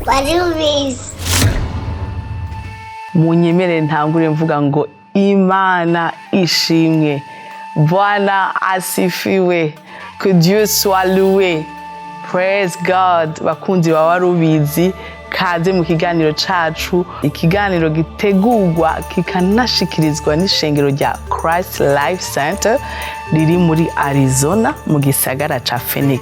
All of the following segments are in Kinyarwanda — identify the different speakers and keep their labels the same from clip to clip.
Speaker 1: wari ubizi.
Speaker 2: Munyemere ntangure mvuga ngo Imana ishimwe. Bwana asifiwe. Que Dieu soit loué. Praise God. Bakunzi ba warubizi, kaze mu kiganiro cacu, ikiganiro gitegurwa kikanashikirizwa n'ishengero rya Christ Life Center riri muri Arizona mu gisagara ca Phoenix.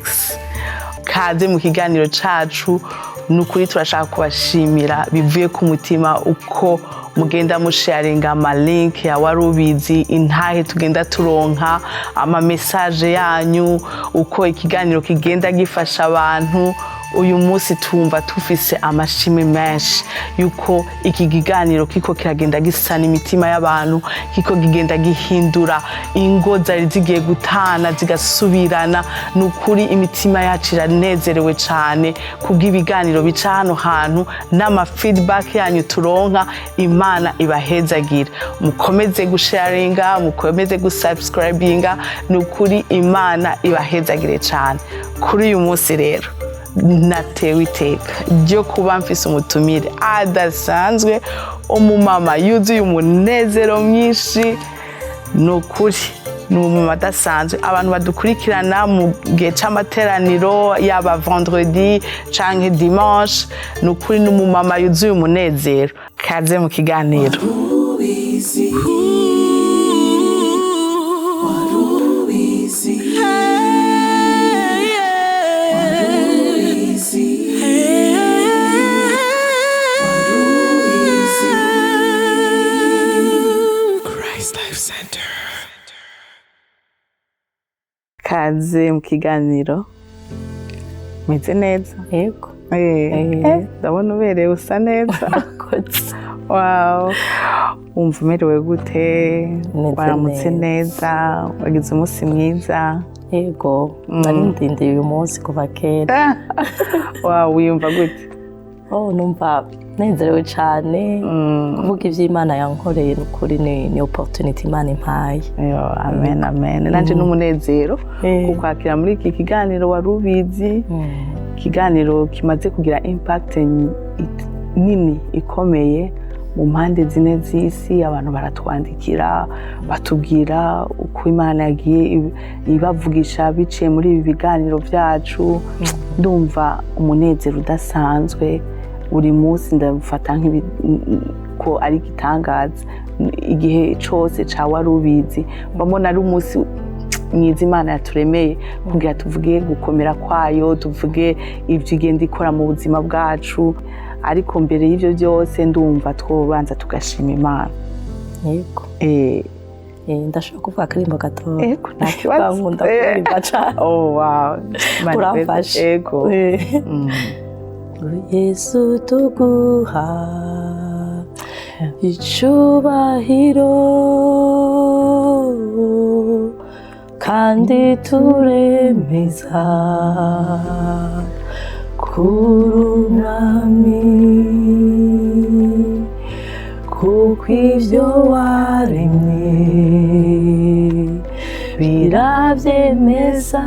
Speaker 2: Kaze mu kiganiro cacu, nukuri turashaka kubashimira bivuye ku mutima uko mugenda musharinga ama link ya warubizi, intahe tugenda turonka, ama message yanyu, uko ikiganiro kigenda gifasha abantu. Uyu munsi tumva tufise amashimwe menshi yuko iki kiganiro kiko kiragenda gisana imitima y'abantu, kiko kigenda gihindura ingo zari zigiye gutana zigasubirana. Nukuri imitima yacu iranezerewe cyane kubw'ibiganiro bica hano hantu n'ama feedback yanyu turonka. Imana ibahezagira, mukomeze gusharinga, mukomeze gusubscribinga. Nukuri Imana ibahezagire cyane. Kuri uyu munsi rero natewe iteka ryo kuba mfise umutumire adasanzwe, umumama yuzuye umunezero mwinshi. Nukuri ni umumama adasanzwe. Abantu badukurikirana mu gihe c'amateraniro yaba vendredi canke dimanche, nukuri ni umumama yuzuye umunezero. Kaze mu kiganiro. Kaze mu kiganiro. Meze neza?
Speaker 3: Yego.
Speaker 2: Ndabona uberewe usa neza. Wow. Umva umerewe gute? Waramutse neza? Wagize umunsi mwiza?
Speaker 3: Yego. Narindindiye uyu munsi kuva kera.
Speaker 2: Wow, wiyumva gute?
Speaker 3: Numva nezerewe cyane kuvuga ivy'Imana yankoreye. Nukuri ni opportunity Imana impaye.
Speaker 2: Amen amen. Nanje n'umunezero kukwakira muri iki kiganiro warubizi. Ikiganiro kimaze kugira impact nini ikomeye mu mpande zine z'isi. Abantu baratwandikira batubwira uko Imana yagiye ibavugisha biciye muri ibi biganiro byacu. Ndumva umunezero udasanzwe. Buri munsi ndafata ko ari gitangaza. Igihe cyose ca warubizi mbona ari umunsi mwiza Imana yaturemeye kugira tuvuge gukomera kwayo, tuvuge ivyo igenda ikora mu buzima bwacu. Ariko mbere y'ivyo byose ndumva twobanza tugashima Imana.
Speaker 3: Yego. Ndashaka kuvuga akarimbo gato.
Speaker 2: Yego, ntakibazo.
Speaker 3: Nkunda kuririmba cyane.
Speaker 2: Wow.
Speaker 3: Urafashe.
Speaker 2: Yego.
Speaker 3: Yesu tuguha icubahiro kandi turemeza kurunami, kuko ivyo waremye biravyemeza.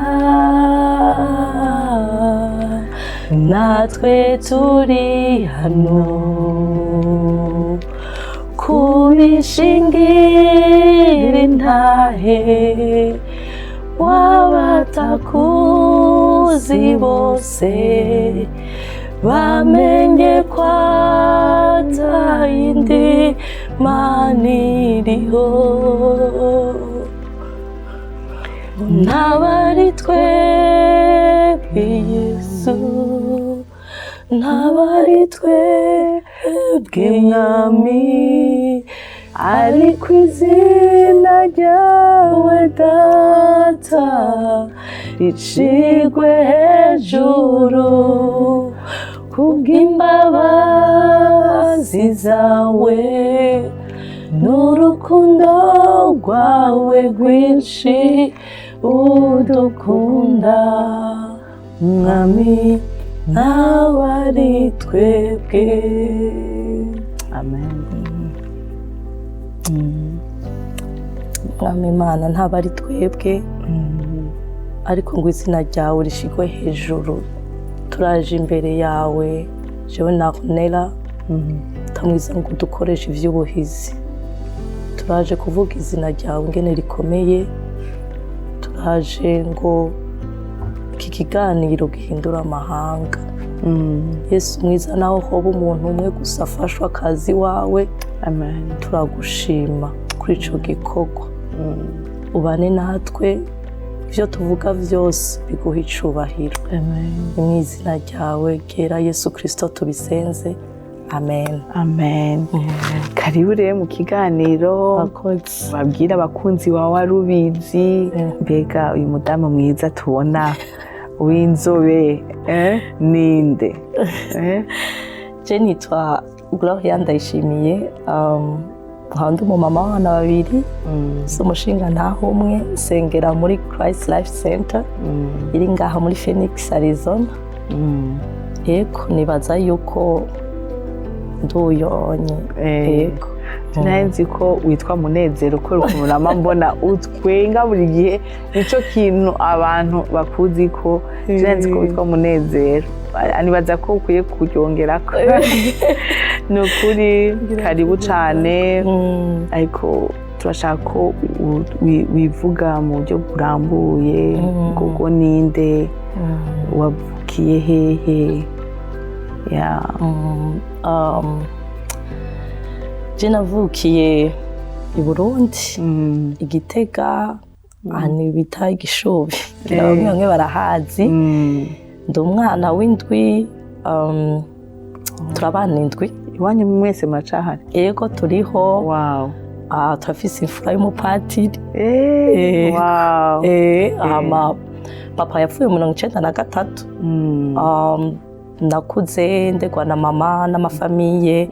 Speaker 3: Natwe turi hano kubishingira intahe, wabatakuzi bose bamenye ko atayindi Mana iriho. Ntabari twebwe Yesu, ntabari twebwe Mwami, ariko izina ryawe Data ricigwe hejuru kubw'imbabazi zawe n'urukundo rwawe rwinshi udukunda. Mwami ntabari twebwe.
Speaker 2: Amen.
Speaker 3: Mwami Imana ntabari twebwe, ariko ngo izina ryawe rishigwe hejuru. Turaje imbere yawe jewe na Nera tamwiza ngo dukoresha ivy'ubuhizi turaje kuvuga izina ryawe ngene rikomeye turaje ngo iki kiganiro gihindura amahanga Yesu mwiza naho hoba umuntu umwe gusa afashwa akazi wawe amen turagushima kuri ico gikorwa ubane natwe ivyo tuvuga vyose biguha icubahiro amen mu izina ryawe kera Yesu Kristo tubisenze amen
Speaker 2: amen karibu rero mu kiganiro babwira abakunzi wawe arubizi mbega uyu mudamu mwiza tubona w'inzobe ninde
Speaker 3: je nitwa Gloria NDAYISHIMIYE nkandi umumama w'abana babiri si umushinga ntaho umwe nsengera muri Christ Life Center iri ngaha muri Phoenix Arizona yego nibaza yuko nduyonye yego
Speaker 2: nzi ko witwa Munezero kubera ukuntu nama mbona utwenga buri gihe nico kintu abantu bakuzi ko nzi ko witwa Munezero nibaza ko ukwiye kuryongerako ni ukuri karibu cyane ariko turashaka ko wivuga mu buryo burambuye ngo ninde wavukiye hehe
Speaker 3: je navukiye i Burundi Igitega ahantu bita Igishubi bamwe barahazi ndi umwana w'indwi turabana indwi
Speaker 2: iwanyu mwese muracahari
Speaker 3: yego turiho
Speaker 2: wow
Speaker 3: turafise imfura y'umupatiri
Speaker 2: wow
Speaker 3: ama papa yapfuye 1993 nakuze ndegwa na mama n'amafamiye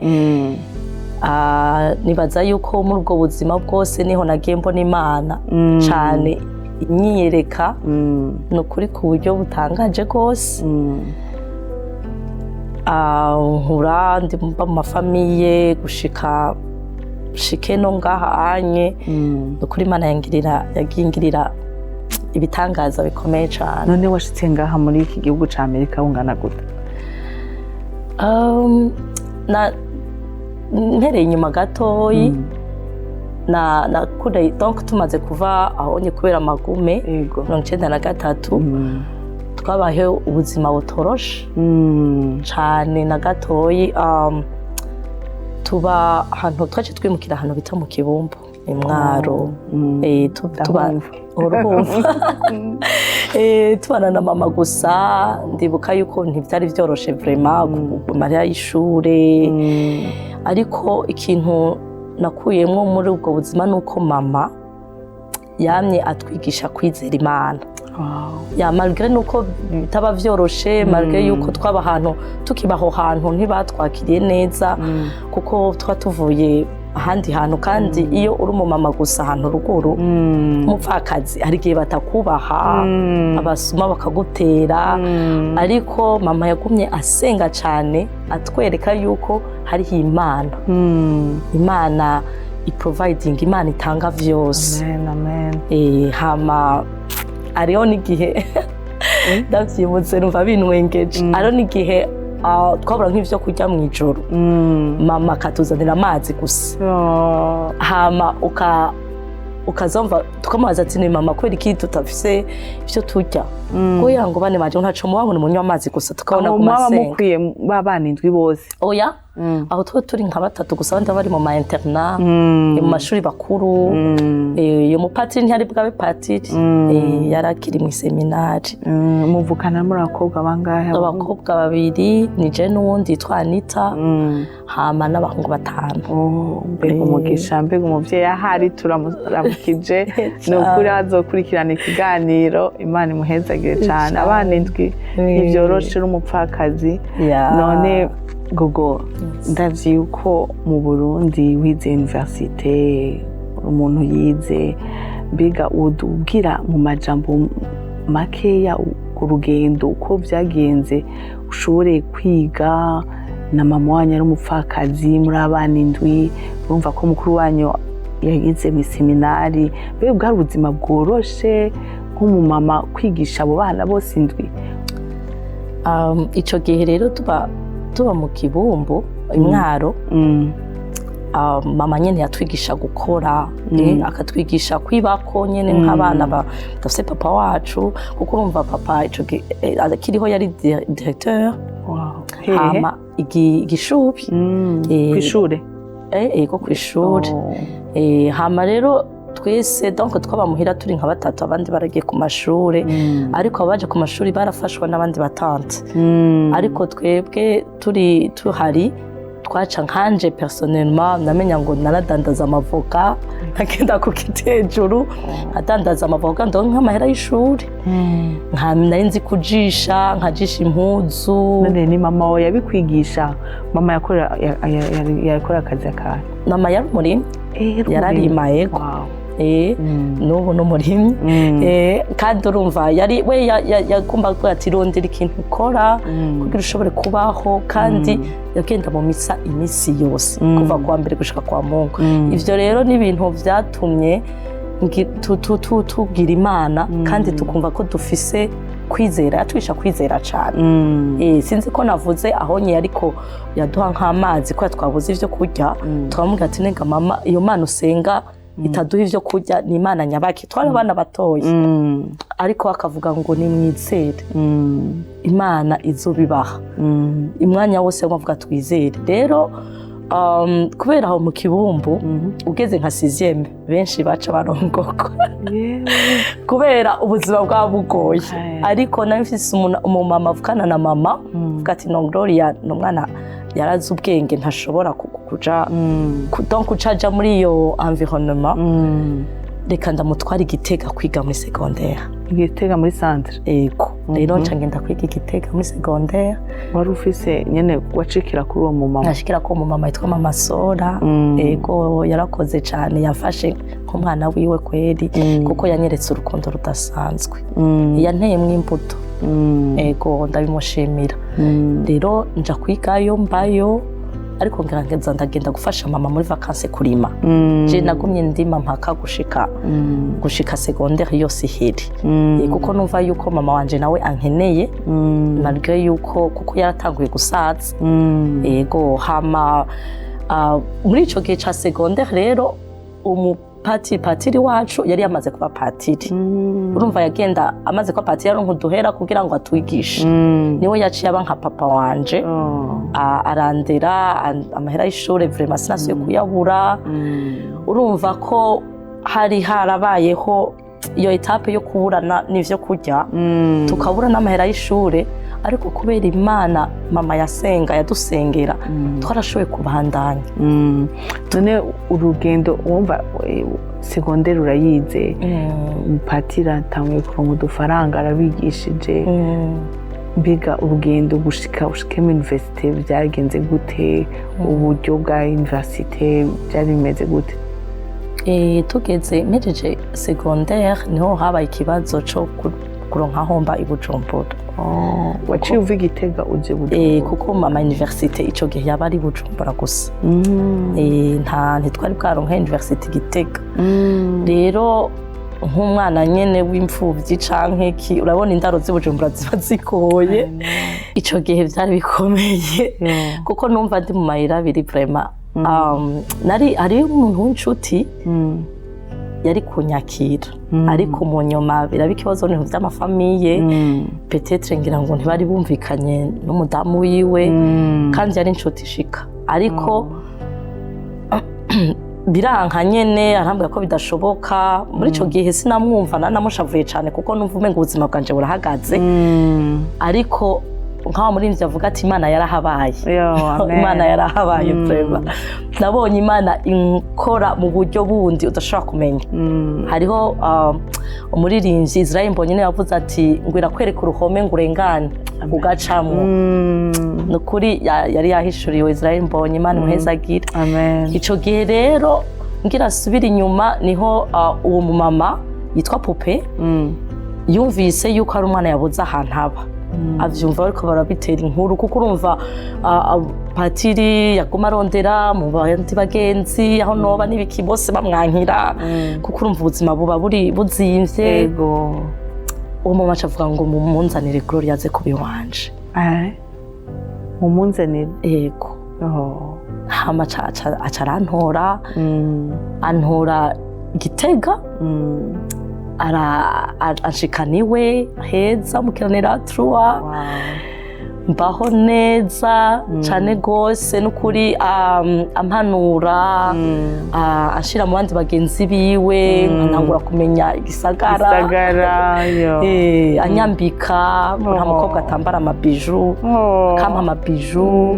Speaker 3: nibaza yuko muri ubwo buzima bwose niho nagiye mbona Imana cyane inyiyereka no kuri ku buryo butangaje rwose nkura ndi mu mafamiye gushike no ngaha anye no kuri Imana yagingirira ibitangaza bikomeye cyane.
Speaker 2: None washitse ngaha muri iki gihugu ca Amerika ungana gute?
Speaker 3: Ntereye inyuma gatoyi na kure donc tumaze kuva aho nye kubera amagume 1993 twabahe ubuzima butoroshe cyane na gatoyi tuba ahantu twaje twimukira ahantu bita mu Kibumbu Imwaro tuba urumva tubana na mama gusa ndibuka yuko ntibyari byoroshe vraiment Maria y'ishure ariko ikintu nakuyemwo muri ubwo buzima nuko mama yamye atwigisha kwizera Imana. Ya malgré nuko bitaba vyoroshe malgré yuko twaba ahantu tukibaho hantu ntibatwakiriye neza kuko twatuvuye ahandi hantu kandi iyo uri umumama gusa ahantu ruguru umupfakazi hari igihe batakubaha abasuma bakagutera ariko mama yagumye asenga cyane atwereka yuko hariho Imana Imana iproviding Imana itanga vyose
Speaker 2: amen
Speaker 3: hama ariho n'igihe ndavyibutse numva binwengeje ariho n'igihe twabura nk'ivyo kurya mu ijoro mama akatuzanira amazi gusa hama ukazomva tukamubaza ati ni mama kweri iki tutafise ivyo turya kugira ngo bane baje ntaco mubabone munywa amazi gusa tukabona ku masenga
Speaker 2: mukwiye babana indwi bose
Speaker 3: oya aho turi nka batatu gusa abandi bari mu ma internat mu mashuri bakuru yo mupatiri ntiyari bwabe patiri yarakiri mu seminari
Speaker 2: muvukana muri abakobwa bangahe?
Speaker 3: Abakobwa babiri ni je n'uwundi yitwa Anita hama n'abahungu batanu.
Speaker 2: Mbega umugisha mbega umuvyeyi ahari turamuramukije nukuri azokurikirana ikiganiro Imana imuhezagire cyane abana indwi ivyoroshe n'umupfakazi none gogo ndavyi yuko mu Burundi wize universite umuntu yize mbega udubwira mu majambo makeya urugendo uko byagenze ushobore kwiga na mama wanyu ari umupfakazi muri abana indwi urumva ko mukuru wanyu yagize mu seminari mbega bwari ubuzima bworoshe nk'umumama kwigisha abo bana bose indwi?
Speaker 3: Ico gihe rero tuba tuba mu kibumbu Imwaro mama nyene yatwigisha gukora akatwigisha kwibako nyene nk'abana bafise papa wacu kuko urumva papa ico akiriho yari directeur hama igishubi
Speaker 2: kw'ishure
Speaker 3: ego kw'ishure hama rero twese donc twaba muhira turi nka batatu abandi baragiye ku mashure ariko abaje ku mashuri barafashwa n'abandi batante ariko twebwe turi tuhari twaca nkanje personnellement namenya ngo naradandaza amavoka nkagenda ku kitejuru adandaza amavoka ndonke nk'amahera y'ishuri nari nzi kujisha nkajisha impuzu.
Speaker 2: None ni mama wawe yabikwigisha? Mama yakora akazi akahe?
Speaker 3: Mama yari umurimyi yararima yego n'ubu n'umurimyi kandi urumva we yagomba kuvuga ati rondera ikintu ukora kugira ushobore kubaho kandi yagenda mu misa iminsi yose kuva kuwa mbere gushika kwa Mungu. Ivyo rero ni ibintu vyatumye tubwira Imana kandi tukumva ko dufise kwizera, yatwisha kwizera cyane. Sinzi ko navuze ahonye ariko yaduha nk'amazi ko twabuze ivyo kurya twamubwira ati nega mama iyo Mana usenga itaduha ivyo kurya ni Imana nyabaki twari abana batoye ariko akavuga ngo ni mwizere Imana izobibaha imwanya wose bavuga twizere. Rero kubera aho mu kibumbu ugeze nka 6e benshi baca barongoko kubera ubuzima bwa bugoye ariko nabifise umumama avukana na mama vuga ati no Gloria no mwana yarazi ubwenge ntashobora kuja donc kucaja muri iyo environnement reka ndamutwara Igitega kwiga muri secondaire.
Speaker 2: Igitega muri centre?
Speaker 3: Ego rero nca ngenda kwiga Igitega muri secondaire.
Speaker 2: Wari ufise nyene wacikira kuri uwo mumama? Nashikira
Speaker 3: ko mumama yitwa Mama Sora. Ego yarakoze cyane yafashe nk'umwana wiwe kweri kuko yanyeretse urukundo rudasanzwe yanteyemwo imbuto. Ego ndabimushimira. Rero nja kwigayo mbayo ariko ngerageza ndagenda gufasha mama muri vacances kurima. Je nagumye ndima mpaka gushika secondaire yose iheri kuko numva yuko mama wanje nawe ankeneye malgré yuko kuko yaratanguye gusaza. Ego hama muri ico gihe ca secondaire rero patiri wacu yari yamaze kuba patiri. Urumva yagenda amaze kuba patiri aronka uduhera kugira ngo atwigishe. Niwe yaciye aba nka papa wanje arandera amahera y'ishure vraiment sinasuye kuyabura. Urumva ko hari harabayeho iyo etape yo kuburana n'ivyo kurya tukabura n'amahera y'ishure ariko kubera Imana mama yasenga yadusengera twarashoboye kubandanya.
Speaker 2: None urugendo wumva secondaire urayize patira tamwe kuronka udufaranga arabigishije mbiga urugendo gushika mu université byagenze gute? Uburyo bwa université byari bimeze gute?
Speaker 3: Tugeze mejeje secondaire niho habaye ikibazo cyo kuronka homba i Bujumbura.
Speaker 2: Waciye uva Igitega uje Bujumbura?
Speaker 3: Kuko mama université ico gihe yaba ari Bujumbura gusa. Ntitwari bwaronka université Igitega. Rero nk'umwana nyene w'imfuvyi canke ki urabona indaro z'Ibujumbura ziba zikoye. Ico gihe byari bikomeye kuko numva ndi mu mayira abiri vraiment. Ari umuntu w'inshuti yari kunyakira ariko mu nyuma biraba ikibazo n'ibintu by'amafamiye peut-être ngira ngo ntibari bumvikanye n'umudamu wiwe kandi yari inshuti ishika ariko biranka nyene arambwira ko bidashoboka. Muri ico gihe sinamwumva namushavuye cyane kuko numva umenga ubuzima bwanje burahagaze ariko nkaho muri ivyo avuga ati Imana yarahabaye. Imana yarahabaye prema. Nabonye Imana inkora mu buryo bundi udashobora kumenya. Hariho umuririmbyi Israel Mbonye yavuze ati ngwira kwereka uruhome ngurengane ugacamwo. Nukuri yari yahishuriwe Israel Mbonye Imana muhezagire. Ico gihe rero ngira subira inyuma niho uwo mumama yitwa Pope yumvise yuko ari umwana yabuze ahantu haba. Avyumva ariko barabitera inkuru kuko urumva patiri yaguma arondera mu bandi bagenzi aho noba n'ibiki bose bamwankira kuko urumva ubuzima buba buzimvye. Uwo mama avuga ngo mumunzanire Gloria aze kuba iwanje.
Speaker 2: umunzenire
Speaker 3: yego hama aca arantora antora Gitega anshikana iwe heza mu Narahatswe mbaho neza cyane gose n'ukuri ampanura ashira mu bandi bagenzi biwe ntangura kumenya igisagara anyambika nta mukobwa atambara amabiju kama amabiju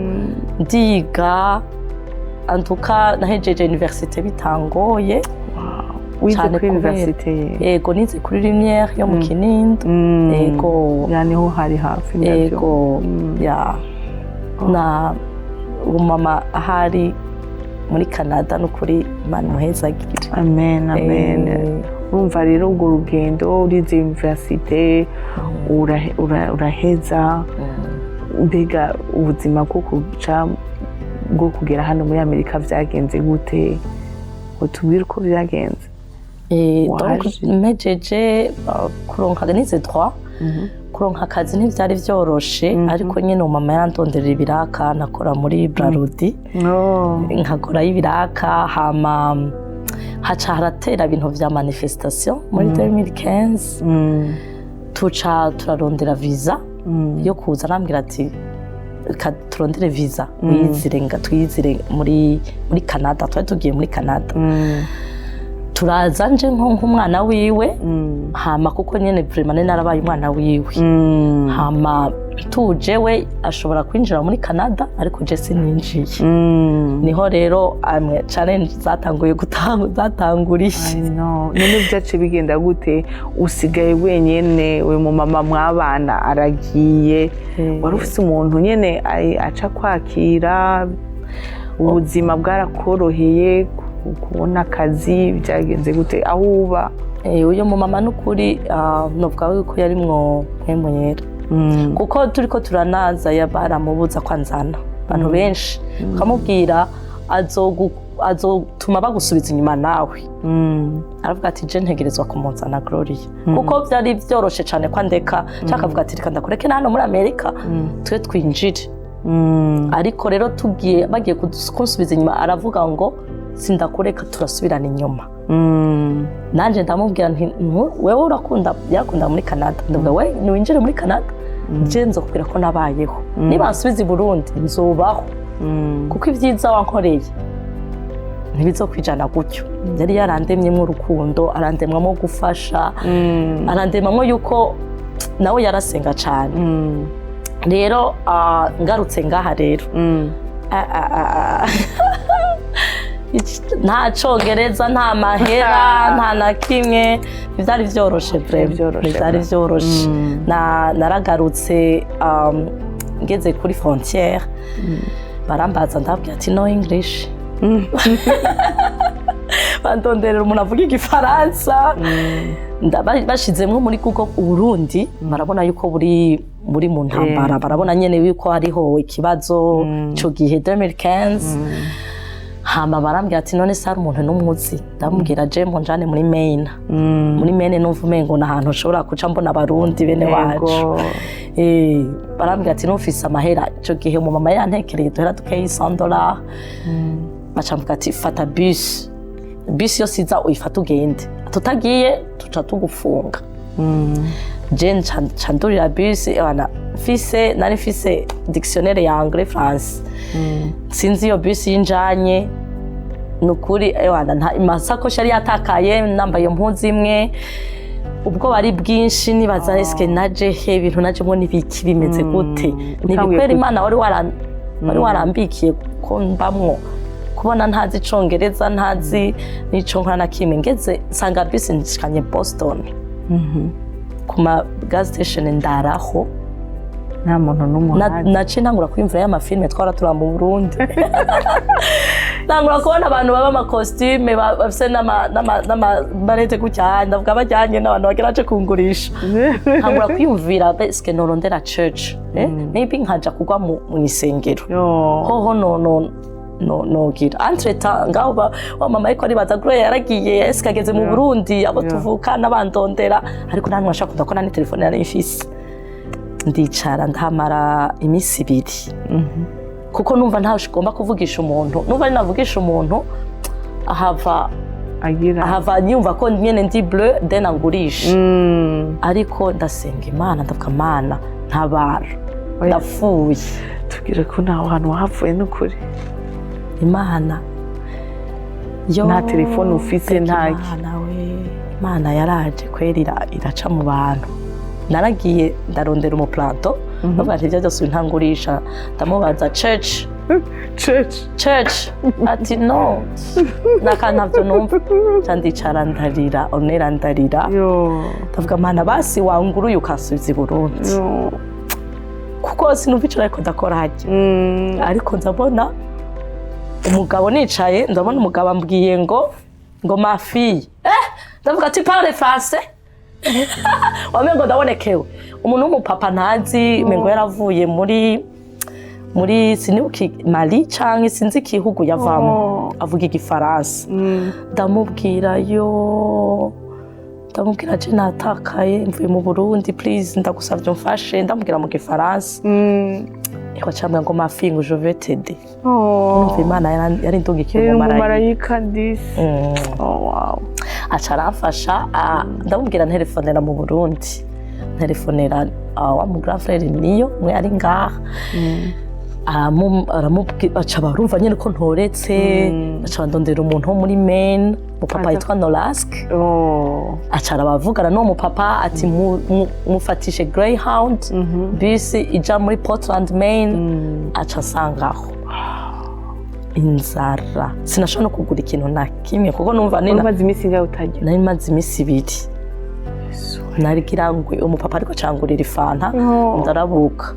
Speaker 3: ndiga antuka nahejeje universite bitangoye
Speaker 2: wize kuri universite
Speaker 3: yego nize kuri Lumière yo mu Kinindo yego
Speaker 2: yani ho hari hafi
Speaker 3: yego ya na mama ahari muri Canada no kuri Imana muhezagire
Speaker 2: amen amen urumva rero ubwo rugendo urize universite uraheza mbega ubuzima bwo kugera hano muri Amerika vyagenze gute utubwire uko vyagenze
Speaker 3: donc mejeje kuronka nize 3 kuronka akazi ntivyari vyoroshe ariko nyene mama yarandonderera ibiraka nakora muri Brarudi nkakora y'ibiraka hama haca haratera ibintu vya manifestation muri 2015 tuca turarondera visa yo kuza arambwira ati turondere visa twizire muri Canada twari tugiye muri Canada turaza nje nk'umwana wiwe hama kuko nyene vraiment narabaye umwana wiwe hama tuje we ashobora kwinjira muri Canada ariko je sininjiye niho rero challenge zatanguye zatanguriye
Speaker 2: none byace bigenda gute usigaye wenyene we mu mama mwabana aragiye wari ufite umuntu nyene aca kwakira ubuzima bwarakoroheye kubona akazi byagenze gute aho uba
Speaker 3: uyo mu mama n'ukuri novuga ko yari mwemuyera kuko turiko turanaza yabaramubuza kwanzana abantu benshi kamubwira azotuma bagusubiza inyuma nawe aravuga ati je ntegerezwa kumunzana Gloria kuko byari byoroshe cyane kwandeka cyakavuga ati reka ndakureke hano muri Amerika twe twinjire ariko rero bagiye kunsubiza inyuma aravuga ngo sindakureka turasubirana inyuma nanje ndamubwira nti wewe yakunda muri Canada ndavuga we niwinjire muri Canada je nzokubwira ko nabayeho niba nsubiza i Burundi nzobaho kuko ivyiza wankoreye ntibizokwijana gutyo yari yarandemyemo urukundo arandemwamo gufasha arandemamo yuko nawe yarasenga cyane rero ngarutse ngaha rero nta congereza nta mahera nta na kimwe byari byoroshe byari byoroshe naragarutse ngeze kuri frontière barambaza ndabwira ati no English bandonderera umuntu avuga igifaransa bashizemwe muri Google Burundi barabona yuko buri mu ntambara barabona nyene yuko hariho ikibazo cyo gihe 2015 hama barambwira ati none sari umuntu n'umuzi ndamubwira je mponjane muri Maine numva umengo na ahantu ushobora kuca mbona abarundi bene wacu barambwira ati nufise amahera ico gihe mu mama yantekereye duhera dukeyi $100 bacamvuga ati fata bus yo siza uyifata ugende tutagiye tuca tugufunga je chandurira bus nari mfise dictionnaire ya anglais france sinzi iyo bus yinjanye nukuri nta imasakoshi yari yatakaye nambaye impuzu imwe ubwo bari bwinshi nibaza eske naje ibintu naje ngo nibiki bimeze gute nibikwera Imana wari warambikiye ko mbamwo kubona ntazi icongereza ntazi nico nkana kimwe ngeze nsanga bus nshikanye Boston kuma gas station ndaraho nta muntu n'umuhari naci ntangura kwimvira y'amafilme twara tura mu Burundi ntangura kubona abantu baba amakostume bafise n'amarete gutya ndavuga bajyanye n'abantu bageraje kungurisha ntangura kwimvira beske norondera church maybe nkaja kugwa mu isengero hoho nogira entreta ngaho wa mama ariko aribaza Gloria yaragiye eske ageze mu Burundi abo tuvuka n'abandondera ariko nta mwashaka kudakora ni telefone yari ifise ndicara ndahamara iminsi 2 kuko numva ntashigomba kuvugisha umuntu numva ari navugisha umuntu ahava yumva ko nyene ndi bleu then angurisha ariko ndasenga Imana ndavuga Mana ntabara ndapfuye
Speaker 2: tubwire ko naho hantu wahavuye n'ukuri
Speaker 3: Imana
Speaker 2: nta telefone ufise ntaki
Speaker 3: Imana yaraje kwerira iraca mu bantu naragiye ndarondera umuplanto bavuga ati ibyo byose ntangurisha ndamubaza church ati no nakantavyo numva candicara ndarira onera ndarira ndavuga Mana basi wanguruye ukasubiza i Burundi kuko sinumva ico ariko ndakora hajya ariko nzabona umugabo nicaye ndabona umugabo ambwiye ngo ma fille ndavuga ati parle français wamengo ndabonekewe umuntu w'umupapa ntazi mengo yaravuye muri sinibuki Mali canke sinzi igihugu yavamo avuga igifaransa ndamubwira je natakaye mvuye mu Burundi please ndagusavye umfashe ndamubwira mu gifaransa iko cyambwa ngo ma fille ngo je vais t'aider numva Imana yari ndungikiye mu
Speaker 2: marayika disi wow
Speaker 3: acarafasha ndamubwira nterefonera mu Burundi nterefonera wa mu grand frère niyo mwe ari ngaha aramubwira aca barumva nyene ko ntoretse aca ndondera umuntu wo muri Maine mu papa yitwa Narahatswe acara bavugana no mu papa ati mufatishe Greyhound bisi ija muri Portland Maine aca sangaho inzara sinashobora no kugura ikintu na kimwe kuko numva
Speaker 2: maze imisi ngaho utajya
Speaker 3: nari maze imisi 2 narigira ngo umupapa ariko cangurira ifanta ndarabuka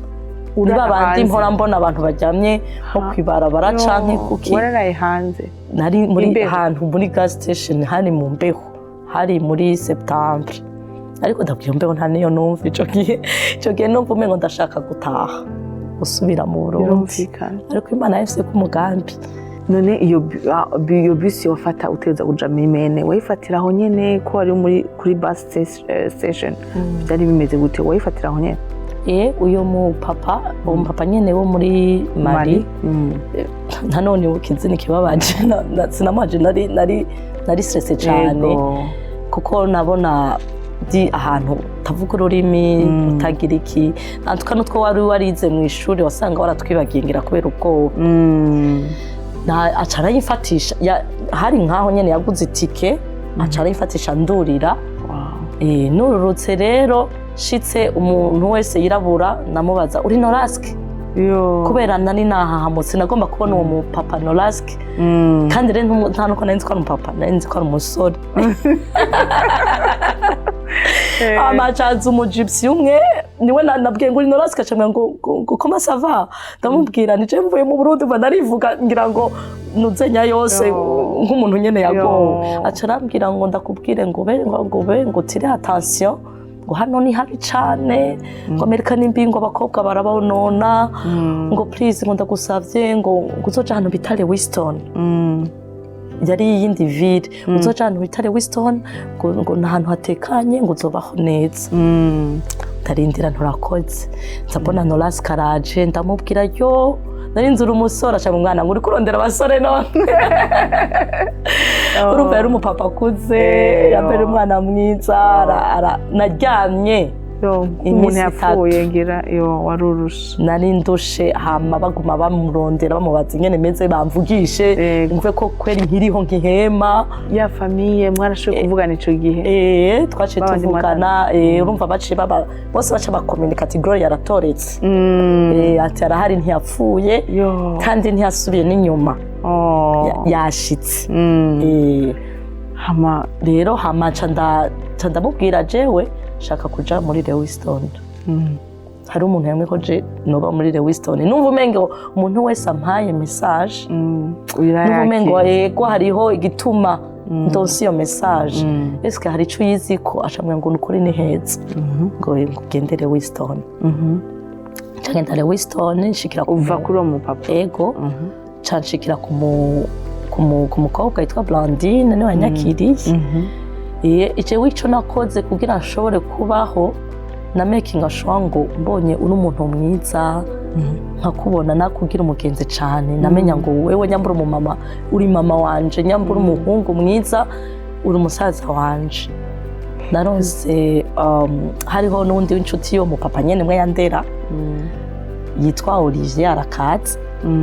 Speaker 3: niba bandi mpora mbona abantu bajyamye nko kwibarabara canke kuki
Speaker 2: Naraye hanze
Speaker 3: nari muri ahantu muri gas station hari mu mbeho hari muri Septembre ariko ndabwiye mbeho nta niyo numva ico gihe numva umengo ndashaka gutaha gusubira mu Burundi ariko Imana yafise ku mugambi
Speaker 2: none iyo bisi wafata uteza kuja mimene wayifatira aho nyene ko ari muri kuri bus station byari bimeze gute wayifatira aho nyene
Speaker 3: uyo umupapa nyene wo muri Mali nanone ukizini kibabaje sinamaje nari stressé cyane kuko nabona di ahantu tavuga ururimi utagira iki antuka nutwo wari warize mu ishuri wasanga waratwibagingira kubera ubwoba acara yifatisha hari nkaho nyene yaguze itike acara yifatisha ndurira nururutse rero shitse umuntu wese yirabura namubaza uri Narahatswe kubera nari nahahamutse nagomba kubona uwo mupapa Narahatswe kandi rero nta nuko nari nzi ko ari umupapa nari nzi ko ari umusore amacaza umujipsi umwe niwe nabwiye ngo uri Narahatswe acamwe ngo comment ça va ndamubwira nije mvuye mu Burundi mva narivuga ngira ngo nuzenya yose nk'umuntu nyene yagowe acarambwira ngo ndakubwire ngo tire attention ngo hano ni habi cyane ngo Amerika n'imbingo abakobwa barabonona ngo please ngo ndagusavye ngo uzoja hano bitare Winston yari yindi ville uzoja hano bitare Winston ngo nahantu hatekanye ngo uzobaho neza tarindira nturakoze nzabona Narahatswe araje ndamubwira nari nzura umusore aca mu mwana ngo uri kurondera abasore none urumva yari umupapa akuze yambere umwana mwiza naryamye
Speaker 2: umuntu yapfuye ngira warurushe
Speaker 3: nari ndushe hama baguma bamurondera bamubaza ingene meze bamvugishe mve ko kweri nkiriho nkihema
Speaker 2: ya famille mwarashoboye kuvugana ico gihe
Speaker 3: twaciye tuvugana urumva baciye bose baca bakomunika ati Gloria yaratoretse ati arahari ntiyapfuye kandi ntiyasubiye n'inyuma yashitse
Speaker 2: hama
Speaker 3: rero hama ca ndamubwira jewe shaka kuja muri Winston hari umuntu yamwe ko je noba muri Winston numva umengo umuntu wese ampaye message numva umengo yego hariho igituma ndonsi yo message eske hari ico yiziko acamwe ngo nukuri ni heza ngo ngendere Winston cyangwa Winston nshikira
Speaker 2: uva kuri uwo mupapa
Speaker 3: yego canshikira ku mukobwa yitwa Blandine niwe yakiriye ice wico nakoze kugira nshobore kubaho na making sure ngo mbonye uri umuntu mwiza nkakubona nakugira umugenzi cyane namenya ngo wewe nyambura umumama uri mama wanje nyambura umuhungu mwiza uri umusaza wanje naronse hariho n'undi w'inshuti yo mu papa nyene mwe yandera yitwa Olivier arakatse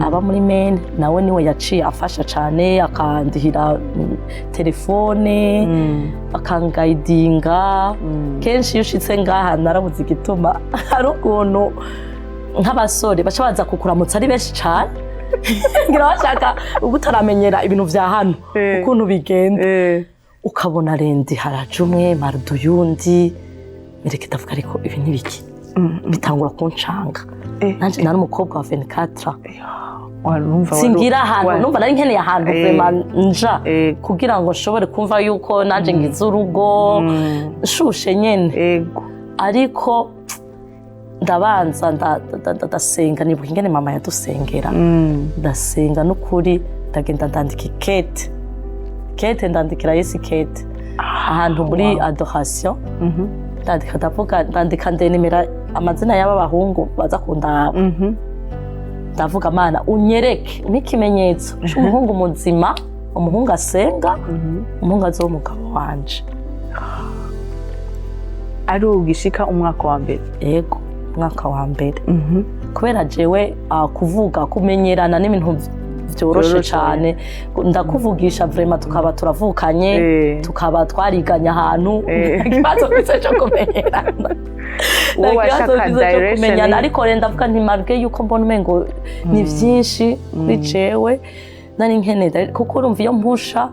Speaker 3: aba muri Maine nawe niwe yaciye afasha cyane akandihira telefone akangaidinga kenshi yushitse ngaha narabuze igituma hari ukuntu nk'abasore baca baza kukuramutsa ari benshi cyane ngira bashaka ubutaramenyera ibintu vya hano ukuntu bigenda ukabona rendi haraje umwe marudu yundi mereke ndavuga ariko ibi nibiki bitangura kuncanga nanje nari umukobwa wa 24 singira ahantu numva nari nkeneye ahantu vraiment nja kugira ngo nshobore kumva yuko nanje ngize urugo nshushe nyene ariko ndabanza ndasenga nibuka ingene mama yadusengera ndasenga n'ukuri ndagenda ndandika kete ndandikira Yesu kete ahantu muri adoration ndandika ndenemera amazina y'aba bahungu baza kundaba ndavuga Mana unyereke n'ikimenyetso cy'umuhungu muzima umuhungu asenga umuhungu azo umugabo wanje
Speaker 2: ari ugishika umwaka wa mbere
Speaker 3: yego umwaka wa mbere kubera jewe kuvuga kumenyerana n'ibintu byoroshe cyane ndakuvugisha vraiment tukaba turavukanye tukaba twariganya ahantu ikibazo bise cyo kumenyerana
Speaker 2: uwo washaka direction
Speaker 3: ariko renda ndavuga nti marge yuko mbona umengo ni byinshi kuri jewe nari nkeneye kuko urumva iyo mpusha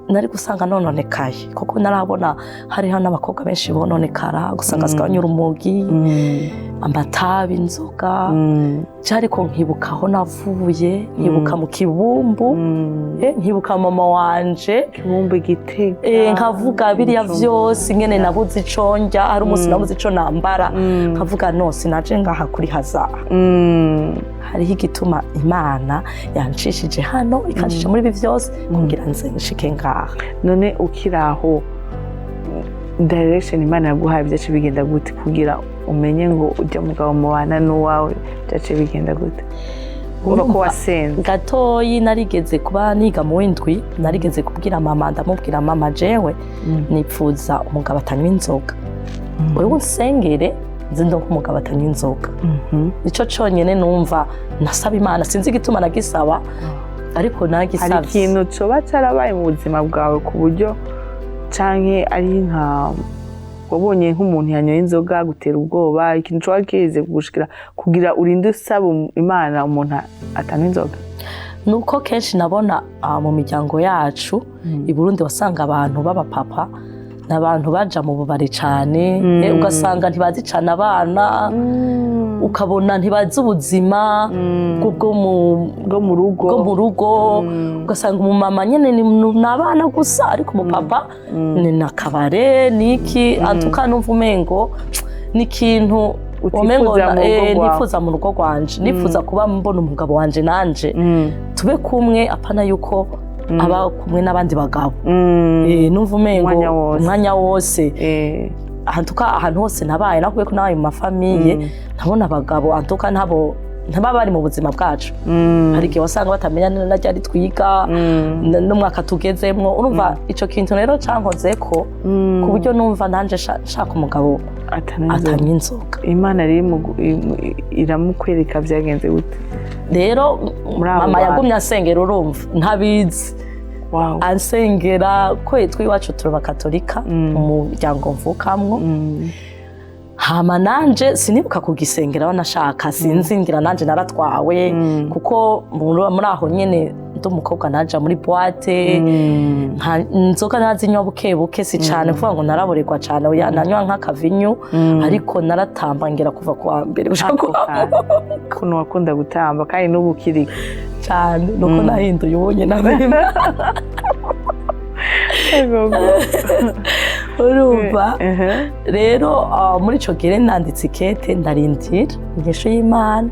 Speaker 3: nari gusanga nononekaye kuko narabona hariho n'abakobwa benshi bononekara gusanga zikanyura umugi amatabi inzoga cyariko nkibukaho navuye nkibuka mu kibumbu nkibuka mama wanje
Speaker 2: kibumbu Gitega
Speaker 3: nkavuga biriya vyose ingene nabuze iconja hari umunsi nabuze ico nambara nkavuga no sinaje ngaha kuri haza hariho igituma Imana yancishije hano ikancisha muri ibi vyose kugira nze nshike ngaha
Speaker 2: none ukiraho direction Imana yaguhaye byace bigenda gute kugira umenye ngo ujya mugabo mubana n'uwawe byace bigenda gute uba ko wasenze
Speaker 3: gatoyi narigeze kuba niga mu windwi narigeze kubwira mama ndamubwira mama jewe nipfuza umugabo atanywa inzoga wewe unsengere nzindo nk'umugabo atanywa inzoga nico conyene numva nasaba Imana sinzi igituma nagisaba ariko nagisabye
Speaker 2: hari ikintu coba carabaye mu buzima bwawe ku buryo canke ari nka wabonye nk'umuntu yanyoye inzoga gutera ubwoba ikintu coba kize kugushikira kugira urinde usaba Imana umuntu atanywa inzoga
Speaker 3: nuko kenshi nabona mu miryango yacu i Burundi wasanga abantu baba papa n'abantu baja mu bubare cyane ugasanga ntibazi cyane abana ukabona ntibazi ubuzima bwo mu rugo ugasanga umumama nyene ni abana gusa ariko umupapa ni nakabare niki atuka numva umengo n'ikintu umengo nifuza mu rugo rwanje nifuza kuba mbona umugabo wanje nanje tube kumwe apana yuko aba kumwe n'abandi bagabo numva umengo umwanya wose ahantu hose nabaye nakuye ko nabaye mu mafamiye ntabona abagabo antuka ntaba bari mu buzima bwacu hari igihe wasanga batamenya na ryari twiga n'umwaka tugezemwo urumva ico kintu rero cankozeko ku buryo numva nanje shaka umugabo atanywa inzoga
Speaker 2: Imana iramukwereka byagenze gute
Speaker 3: rero mama yagumye asengera urumva ntabizi ansengera ko twiwacu turi Katolika mu muryango mvukamwo hama nanje sinibuka kugisengera banashaka sinzingira nanje naratwawe kuko muri aho nyene ndumukobwa naja muri boîte nzoga nazinywa buke si cyane kuvuga ngo naraborerwa cyane yananywa nk'akavinyu ariko naratamba ngira kuva kwa mbere gushaka
Speaker 2: kuno wakunda gutamba kandi n'ubukiri
Speaker 3: cyane nuko nahinduye ubonye nabimba urumva rero muri ico gihe nanditse ikete ndarindira ingesho y'Imana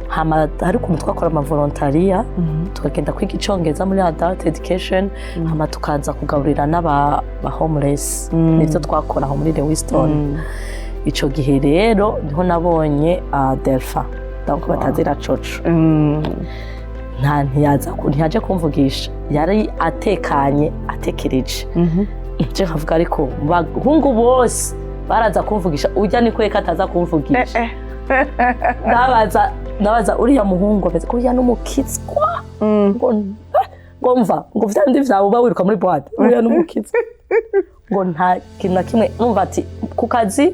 Speaker 3: hama hari ukuntu twakora amavolontariya tukagenda kwiga icongereza muri adult education hama tukaza kugaburira n'aba homeless nivyo twakora aho muri Lewiston ico gihe rero niho nabonye Delpha donc batazira coco ntiyaje kumvugisha yari atekanye atekereje nje nkavuga ariko bahungu bose baraza kumvugisha urya ni kweka ataza kumvugisha ndabaza uriya muhungu ameze ko n'umukitswa ngo mva ngo vyandi vyawe uba wiruka muri boîte uriya n'umukitswa ngo nta kintu na kimwe numva ati ku kazi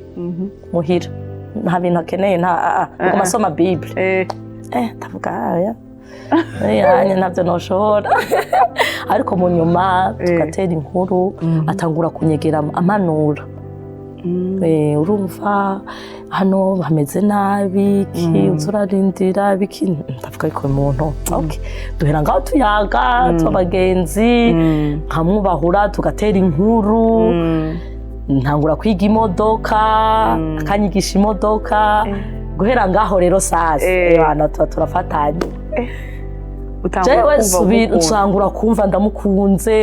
Speaker 3: muhira nta bintu akeneye nta masoma bible ndavuga yanye navyo noshobora ariko mu nyuma tugatera inkuru atangura kunyegera amanura urumva hano hameze nabi ki uzurarindira biki ndavuga ariko umuntu okay duhera ngaho tuyaga twabagenzi nkamwubahura tugatera inkuru ntangura kwiga imodoka akanyigisha imodoka guhera ngaho rero sasa bana turafatanye jewe nsangura kumva ndamukunze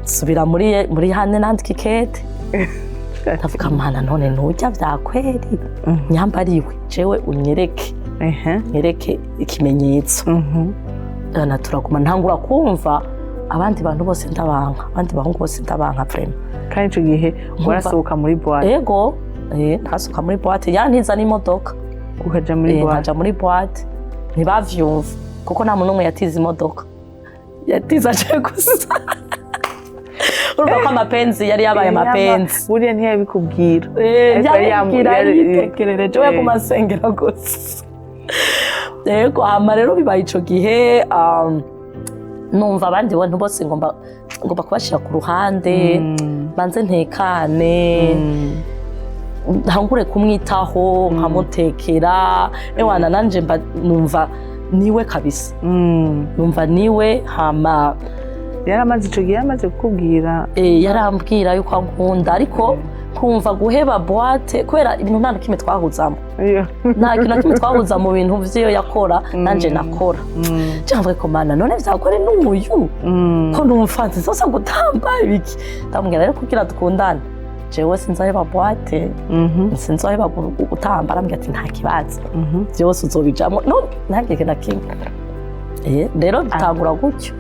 Speaker 3: subira muri hane nandika ikete ndavuga mana none ntujya vyakweri nyambariwe jewe unyereke ikimenyetso ana turaguma ntangura kumva abandi bantu bose ndabanka abandi bahungu bose ndabanka vraiment
Speaker 2: kandi ico gihe warasohoka muri boîte
Speaker 3: yego ntasohoka muri boîte yantiza n'imodoka
Speaker 2: ukaja muri boîte
Speaker 3: nkaja muri boîte ntibavyumva kuko nta muntu umwe yatiza imodoka yatiza aje gusa urumva ko amapenzi yari yabaye amapenzi
Speaker 2: buriya ntiyabikubwira
Speaker 3: yabibwira yitekerereje we kumasengera gusa yego hama rero bibaye ico gihe numva abandi bantu bose ngomba kubashira ku ruhande banze ntekane ntangure kumwitaho nkamutekera ewana nanje numva niwe kabisa numva niwe hama
Speaker 2: yaramaze ico gihe yamaze kukubwira
Speaker 3: yarambwira yuko ankunda ariko kumva guheba boîte kubera ibintu nta kimwe twahuzamo nta kintu na kimwe twahuza mu bintu vyo yakora nanje nakora cyangwa ko mana none vyakore n'uyu ko numva nzizosa gutamba ibiki ndamubwira rero kugira dukundane jewe sinzoheba boîte sinzoheba gutamba arambwira ati nta kibazo byose uzobijamo no ntabwo na kimwe rero bitangura gutyo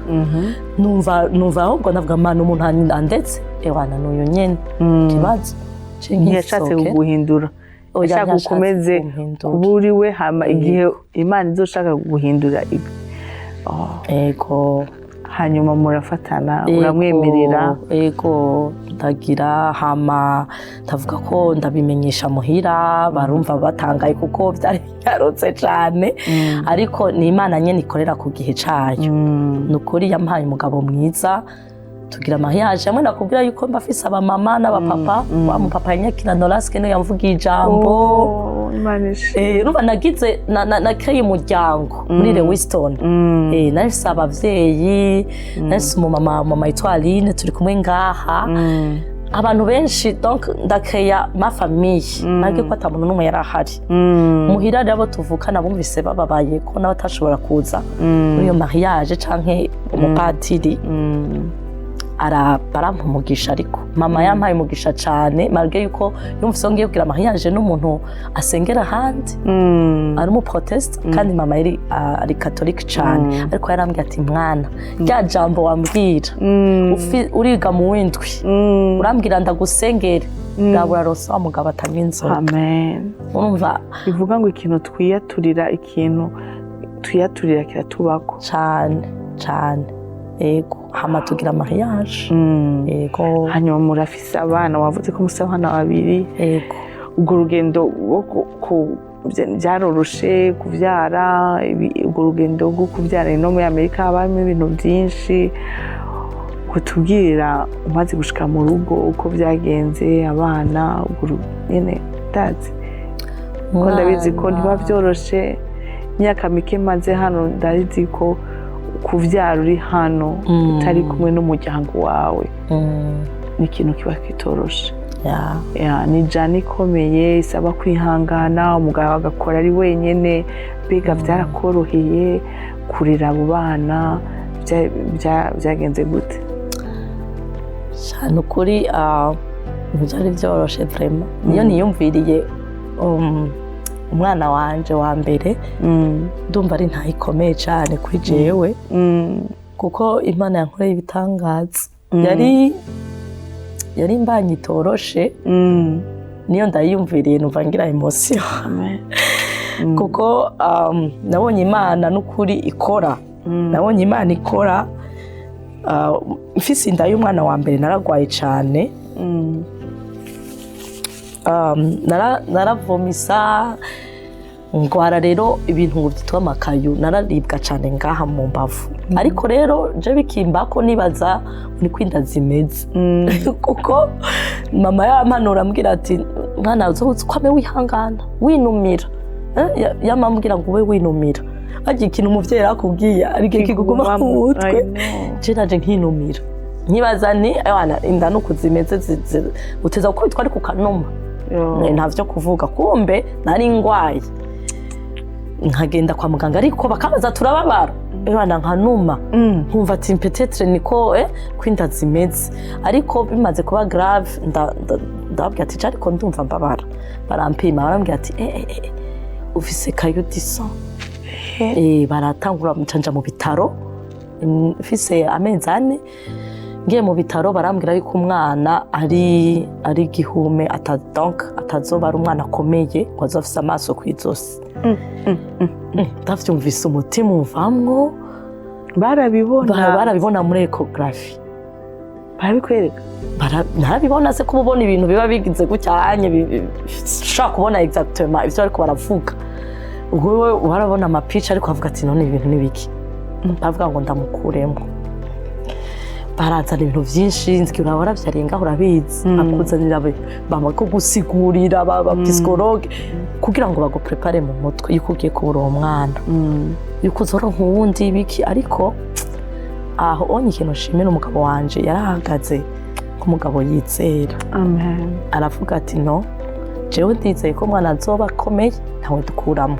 Speaker 3: numva ahubwo navuga mana umuntu andetse ewana n'uyu nyene kibazo
Speaker 2: ntiyashatse kuguhindura ashaka gukomeze kuba uri we hama igihe Imana izoshaka kuguhindura
Speaker 3: ego
Speaker 2: hanyuma murafatana uramwemerera
Speaker 3: ego ndagira hama ndavuga ko ndabimenyesha muhira barumva batangaye kuko byari byarotse cyane ariko ni Imana nyene ikorera ku gihe cayo nukuri yampaye umugabo mwiza tugira mariage hamwe nakubwira yuko mbafise aba mama n'aba papa wa mu papa nyakina Narahatswe no yamvuga ijambo urumva nagize nakeye umuryango muri Lewiston nahise abavyeyi nahise mama Aline turi kumwe ngaha abantu benshi donc ndakeya ma famille nage ko atamuntu numwe yarahari muhira rabo tuvukana bumvise bababaye ko n'abatashobora kuza muri iyo mariage canke umupadiri barampumugisha ariko mama yampaye umugisha cyane malgré yuko yumvise ngiye kugira mariage n'umuntu asengera handi ari mu protest kandi mama ari catholique cyane ariko yarambwiye ati mwana rya jambo wambwira uriga mu windwi urambwira ndagusengere ndabura rose wa mugabo atanyinzo
Speaker 2: amen
Speaker 3: urumva
Speaker 2: bivuga ngo ikintu twiyaturira kiratubako
Speaker 3: cyane ego hama tugira mariage ego
Speaker 2: hanyuma murafise abana wavuze ko musa abana babiri
Speaker 3: ego
Speaker 2: ubwo rugendo byaroroshe kuvyara ubwo rugendo rwo kuvyara no muri Amerika habamo ibintu byinshi kutubwira umaze gushika mu rugo uko byagenze abana ubwo nyene Ntazi ko ndabizi ko ntiba byoroshe imyaka mike maze hano ndabizi ko kuvyara uri hano utari kumwe n'umuryango wawe ni ikintu kiba kitoroshe ni jani ikomeye isaba kwihangana umugabo agakora ari wenyene mbega byarakoroheye kurera abo bana byagenze gute
Speaker 3: cyane ukuri ntibyari byoroshe vraiment niyo niyumviriye umwana wanje wa mbere ndumva ari ntayikomeye cyane kuri jewe kuko Imana yankoreye ibitangaza yari imbanye itoroshe niyo ndayiyumviriye numva ngira emotion kuko nabonye Imana n'ukuri ikora nabonye Imana ikora mfise inda y'umwana wa mbere naragwaye cyane naravomisa ngwara rero ibintu ngo byitwa amakayu nararibwa cyane ngaha mu mbavu ariko rero je bikimbako nibaza ni kwinda zimeze kuko mama yampanura ambwira ati mwana uzobuze kwame wihangana winumira yamambwira ngo ube winumira agiye ikintu umuvyeyi akubwiye ariko kiguguma mu mutwe je naje nkinumira nkibaza ni abana inda nuko zimeze uteza gukubitwa ariko ukanuma ntavyo kuvuga kumbe nari ngwaye nkagenda kwa muganga ariko bakabaza turababara abana nkanuma nkumva ati peut-être niko kwinda zimeze ariko bimaze kuba grave ndababwira ati ariko ndumva mbabara barampima barambwira ati ufise kayo diso baratangura mucanja mu bitaro ufise amezi 4 ngiye mu bitaro barambwira yuko umwana ari gihume donc atazoba ari umwana akomeye ngo azofise amaso kwizosi ndavyumvise umutima uvamwo barabibona muri ecography
Speaker 2: barabikwereka
Speaker 3: narabibona se ko ubona ibintu biba bigize gucyanye ushaka kubona exactement ivyo ariko baravuga ubwo warabona amapicha ariko avuga ati none ibintu nibiki bavuga ngo ndamukuremo barazana ibintu byinshi nzikira waravyarenga urabizi akuzanira bama ko gusigurira ba psychologue kugira ngo bago prepare mu mutwe yuko ugiye kubura uwo mwana yuko uzora nkuwundi biki ariko aho onye ikintu nshimira umugabo wanje yarahagaze nk'umugabo yizera
Speaker 2: amen
Speaker 3: aravuga ati no jewe ndizeye ko mwana azoba akomeye ntawe dukuramo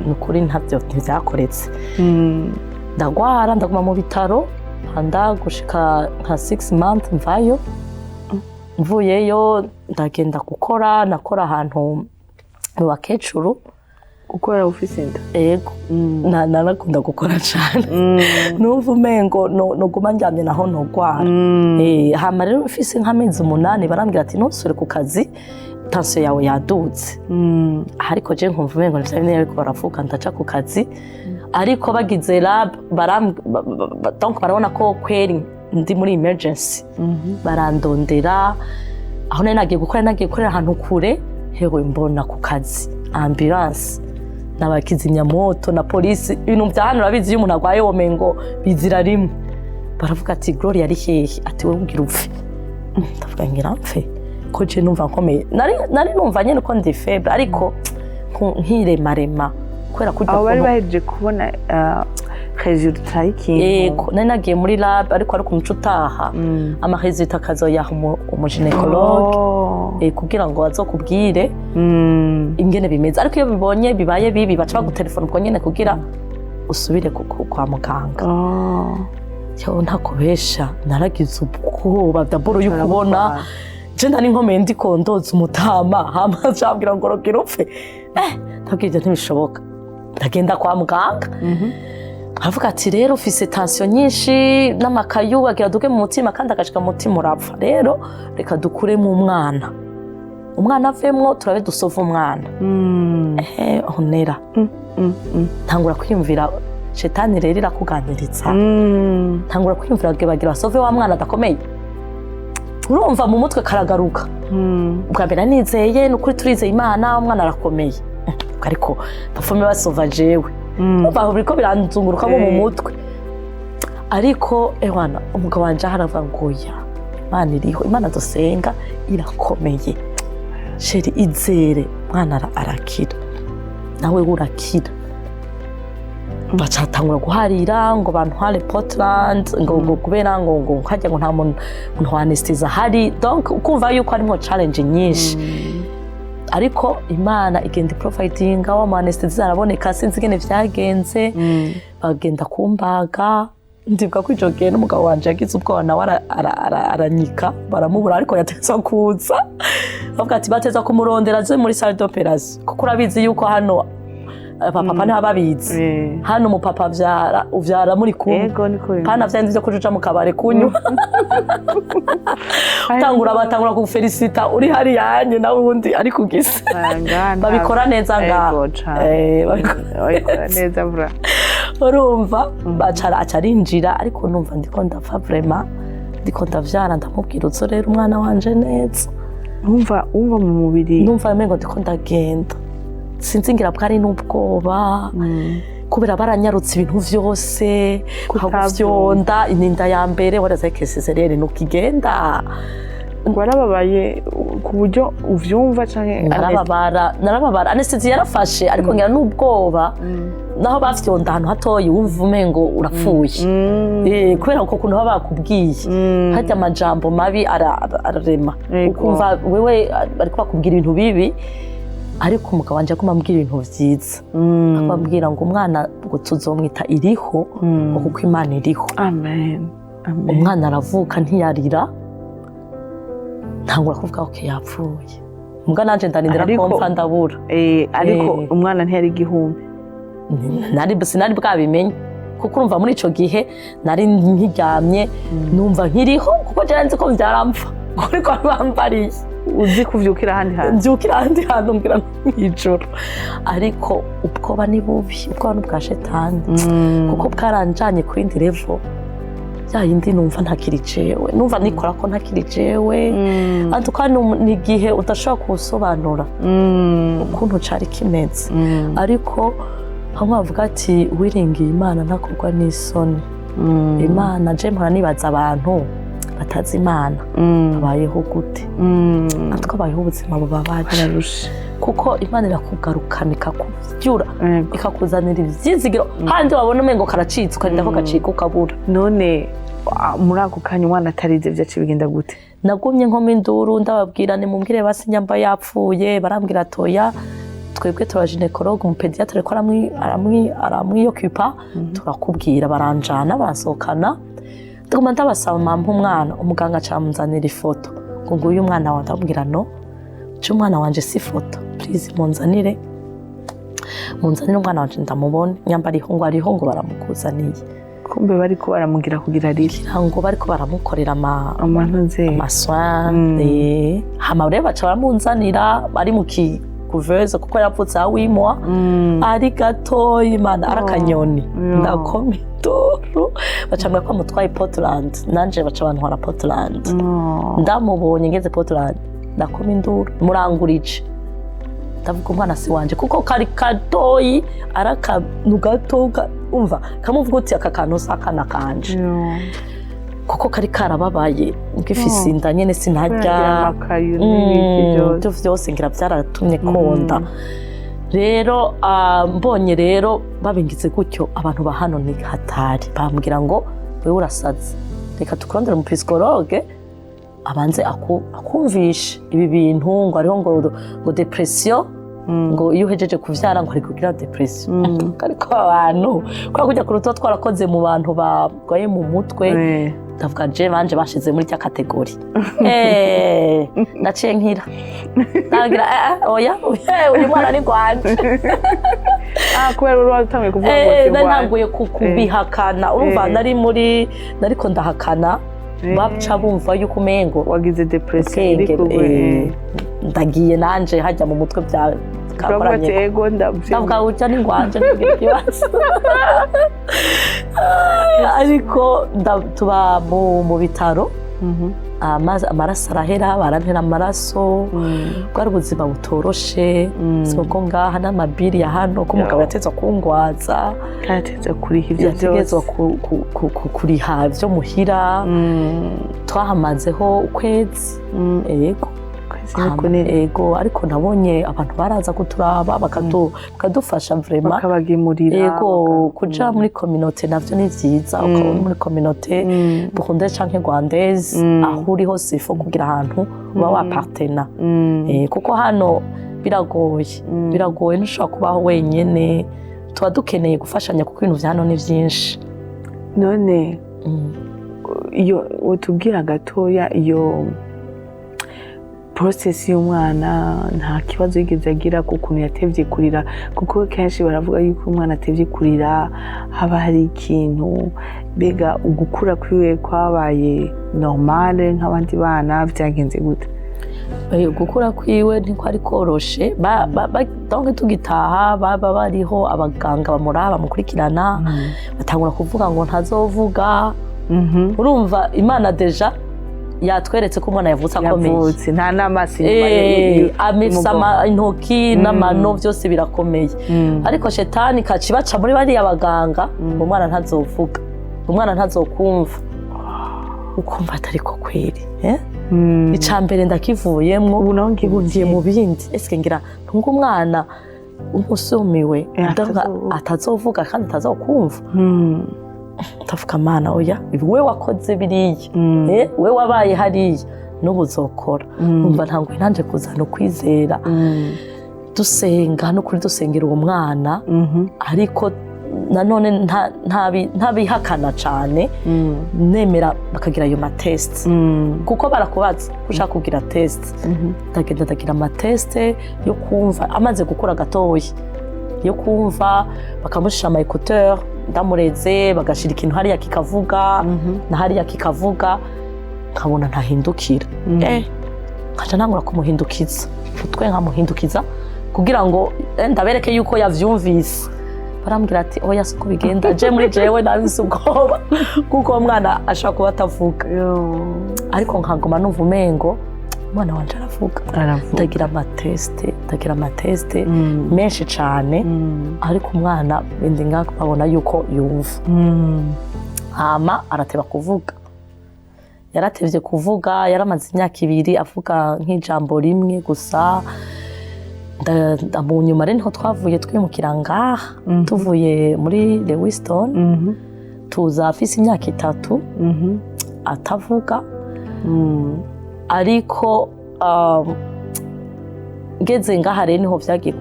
Speaker 3: nukuri ntavyo ntibyakoretse ndagwara ndaguma mu bitaro handa gushika nka 6 months mvayo mvuyeyo ndagenda gukora nakora ahantu mu bakecuru
Speaker 2: gukora ufise inda
Speaker 3: yego narakunda gukora cyane numva umengo no guma njyamye naho no gwara hama rero ufise nk'amezi 8 barambwira ati ntusure ku kazi tension yawe yadutse ariko je nkumva umengo nivyo ariko baravuga ndaca ku kazi ariko bagize lab donc barabona ko kweri ndi muri emergency barandondera aho nagiye gukorera ahantu kure hewe mbona ku kazi ambulance n'abakizimyamoto na polisi ibintu bya hano urabizi iyo umuntu agwaye womengo bizira rimwe baravuga ati Gloria ari hehe ati wowe ugira upfe ndavuga ngira mpfe ko je numva nkomeye nari numva nyene ko ndi faible ariko nkiremarema kwera kujya
Speaker 2: abo bari baheje kubona resultat y'ikintu
Speaker 3: nari nagiye muri lab ariko ari kumuca utaha ama resultat akazoyaha umuginekologe kugira ngo azokubwire ingene bimeze ariko iyo bibonye bibaye bibi baca bagutelefona ubwo nyene kugira usubire kwa muganga cyo ntakobesha naragize ubwoba daboro y'ukubona je ndani nkomeye ndiko ndoza umutama hama cyabwira ngo rokera upfe ntabwije ntibishoboka ndagenda kwa muganga avuga ati rero ufise tension nyinshi n'amakayu agira duke mu mutima kandi agashika mu mutima urapfa rero reka dukure mu umwana avemwo turabe dusova umwana honera ntangura kwiyumvira shetani rero irakuganiriza ntangura kwiyumvira bagira basove wa mwana adakomeye urumva mu mutwe karagaruka bwa mbere nizeye n'ukuri turizeye Imana umwana arakomeye ariko bafome basova jewe baho biriko biranzunguruka mu mutwe ariko ewana umugabo wanje haravuga ngo ya Imana iriho Imana dusenga irakomeye sheri izere mwana arakira nawe urakira bacatangura guharira ngo bantware Portland ngo kubera ngo hajya ngo nta muntu wa anesthesia hari donc ukumva yuko arimo challenge nyinshi ariko Imana igenda providinga wa anesthesia araboneka sinzi gene vyagenze bagenda kumbaga ndibuka ko ico gihe n'umugabo wanje yagize ubwoba nawe aranyika baramubura ariko yateza kuza bavuga ati bateza kumurondera aze muri salle d'opération kuko urabizi yuko hano papa niho ababizi hano umupapa uvyara muri kumwe kandi avyaye ivyo kujuja mu kabare kunywa batangura kufelicita uri hari yanye nawe ubundi ari kugisa babikora neza ngaho
Speaker 2: babikora neza bra
Speaker 3: urumva aca arinjira ariko numva ndiko ndapfa vraiment ndiko ndavyara ndamubwira uzo rero umwana wanje neza
Speaker 2: numva mu mubiri
Speaker 3: numva mengo ndiko ndagenda sinzi ngira bwari n'ubwoba kubera baranyarutse ibintu vyose kuvyonda ininda ya mbere waraza keseze rero nukigenda
Speaker 2: warababaye ku buryo uvyumva canke
Speaker 3: narababara anesthesia yarafashe ariko ngira n'ubwoba naho bafyonda ahantu hatoyi wumva umengo urapfuye kubera uko kuntu baba bakubwiye harya amajambo mabi ararema ukumva wewe bariko bakubwira ibintu bibi ariko umugabo wanje aguma ambwira ibintu vyiza akababwira ngo umwana ngo tuzomwita iriho kuko Imana iriho
Speaker 2: amen
Speaker 3: umwana aravuka ntiyarira ntangura kuvuga ko yapfuye mbwa nanje ndarindira ko mpfa ndabura
Speaker 2: ariko umwana ntiyari igihumbi
Speaker 3: sinari bwabimenye kuko urumva muri ico gihe nari nkiryamye numva nkiriho kuko je nzi ko vyaramfa ariko bambariye
Speaker 2: uzi kuvyukira ahandi hantu
Speaker 3: mvyukira ahandi hantu mbwira nk'ijoro ariko ubwoba ni bubi ubwoba n'ubwa shetani kuko bwaranjanye ku yindi level yindi numva ntakiri jewe numva nikora ko ntakiri jewe ariko kandi ni igihe udashobora kusobanura ukuntu cari kimeze ariko hamwe bavuga ati wiringiye Imana ntakorwa n'isoni Imana je mpora nibaza abantu batazi Imana babayeho gute atwo bayeho ubuzima bubabaje kuko Imana irakugarukana ikakuvyura ikakuzanira ivyizigiro handi wabona umengo karacitse ukarinda ko gacika ukabura
Speaker 2: none muri ako kanya umwana atarize vyaci bigenda gute
Speaker 3: nagumye nkoma induru ndababwira ni mumbwire basi nyamba yapfuye barambwira atoya twebwe tura ginekologe umupediatre ko aramwiyokupa turakubwira baranjana basohokana ndaguma ndabasaba mama umwana umuganga acamunzanira ifoto ngo nguyu umwana wawe ndamubwira no cyo umwana wanje si foto please munzanire umwana wanje ndamubone nyamba ariho ngo baramukuzaniye
Speaker 2: kumbe bariko baramugira kugira riri
Speaker 3: ngo bariko baramukorera
Speaker 2: amaswande
Speaker 3: hama rero baca baramunzanira bari mu kuveze kuko yapfutse awimwa ari gatoya Imana arakanyoni ndakome induru bacambwa ko mutwaye Portland nanje baca bantwara Portland ndamubonye ngeze Portland ndakome induru murangurije ndavuga umwana si wanje kuko kari katoyi arakantu gatoga umva kamuvuga uti aka kantu sakana kanje kuko kari karababaye ngifise inda nyene sinarya byo vyose ngira byaratumye konda rero mbonye rero babingize gutyo abantu bahano ni hatari bambwira ngo wewe urasaze reka tukurondera mu psychologue abanze akumvisha ibi bintu ngo ariho ngo depression ngo iyo uhejeje kuvyara ngo ari kugira depression ariko abantu kwa kujya kuruto twarakoze mu bantu bagwaye mu mutwe ndavuga je banje bashize muri cya kategori naciye nkira ndagira oya uyu mwana ni gwanje
Speaker 2: kubera uri watangiye kuvuga ngo
Speaker 3: ntanguye kubihakana urumva nariko ndahakana baca bumva yuko umengo
Speaker 2: wagize depression
Speaker 3: ndagiye nanje hajya mu mutwe bya
Speaker 2: kakoranye
Speaker 3: ndavuga uca ni ngwanje ngira ikibazo ariko tuba mu bitaro amaraso arahera barantera amaraso bwari ubuzima butoroshe sibwo ngaha n'amabiri ya hano ko umugabo yatezwa kungwaza
Speaker 2: yatezwa kuriha ivyo
Speaker 3: byose kuriha vyo muhira twahamazeho ukwezi ego ariko nabonye abantu baraza kuturaba bakadufasha vraiment
Speaker 2: bakabagemurira
Speaker 3: ego kuja muri communauté navyo ni vyiza ukaba muri communauté burundaise canke rwandaise aho uri hose ifo kugira ahantu uba wapartena kuko hano biragoye ntushobora kubaho wenyene tuba dukeneye gufashanya kuko ibintu vya hano ni vyinshi
Speaker 2: none iyo utubwira gatoya iyo process y'umwana nta kibazo yigeze agira ku kuntu yatevye kurira kuko kenshi baravuga yuko umwana atevye kurira haba hari ikintu bega ugukura kwiwe kwabaye normale nk'abandi bana vyagenze gute
Speaker 3: gukura kwiwe ntiko ari koroshe donc tugitaha baba bariho abaganga bamuraba bamukurikirana batangura kuvuga ngo ntazovuga urumva Imana deja yatweretse ko umwana yavutse akomeye
Speaker 2: nta n'amaso
Speaker 3: amisama intoki n'amano byose birakomeye ariko shetani kacibaca muri bariya baganga umwana ntazovuga umwana ntazokumva ukumva atari ko kweri icambere ndakivuyemwo ubu naho ngiye mu bindi eske ngira ntunga umwana umusumiwe atazovuga kandi atazokumva ndavuga Mana oya we wakoze biriya we wabaye hariya n'ubu uzokora umva ntango nanje kuzana ukwizera dusenga no kuri dusengera uwo mwana ariko nanone ntabihakana cyane nemera bakagira ayo matest kuko barakubaza ushaka kugira test ndagenda ndagira amateste yo kumva amaze gukura gatoya yo kumva bakamushisha ama écouteur ndamureze bagashira ikintu hariya kikavuga na hariya kikavuga nkabona ntahindukira nkaca ntangura kumuhindukiza utwe nkamuhindukiza kugira ngo ndabereke yuko yavyumvise barambwira ati oya siko bigenda je muri jewe nabise ubwoba kuko umwana ashaka kuba atavuga ariko nkagoma numva umengo umwana wanje aravuga ndagira amateste menshi cyane ariko umwana bindi nkabona yuko yumva hama arateba kuvuga yaratevye kuvuga yaramaze imyaka 2 avuga nk'ijambo rimwe gusa mu nyuma rero niho twavuye twimukira ngaha tuvuye muri Lewiston tuza afise imyaka 3 atavuga ariko ngeze ngaha rero niho vyagiye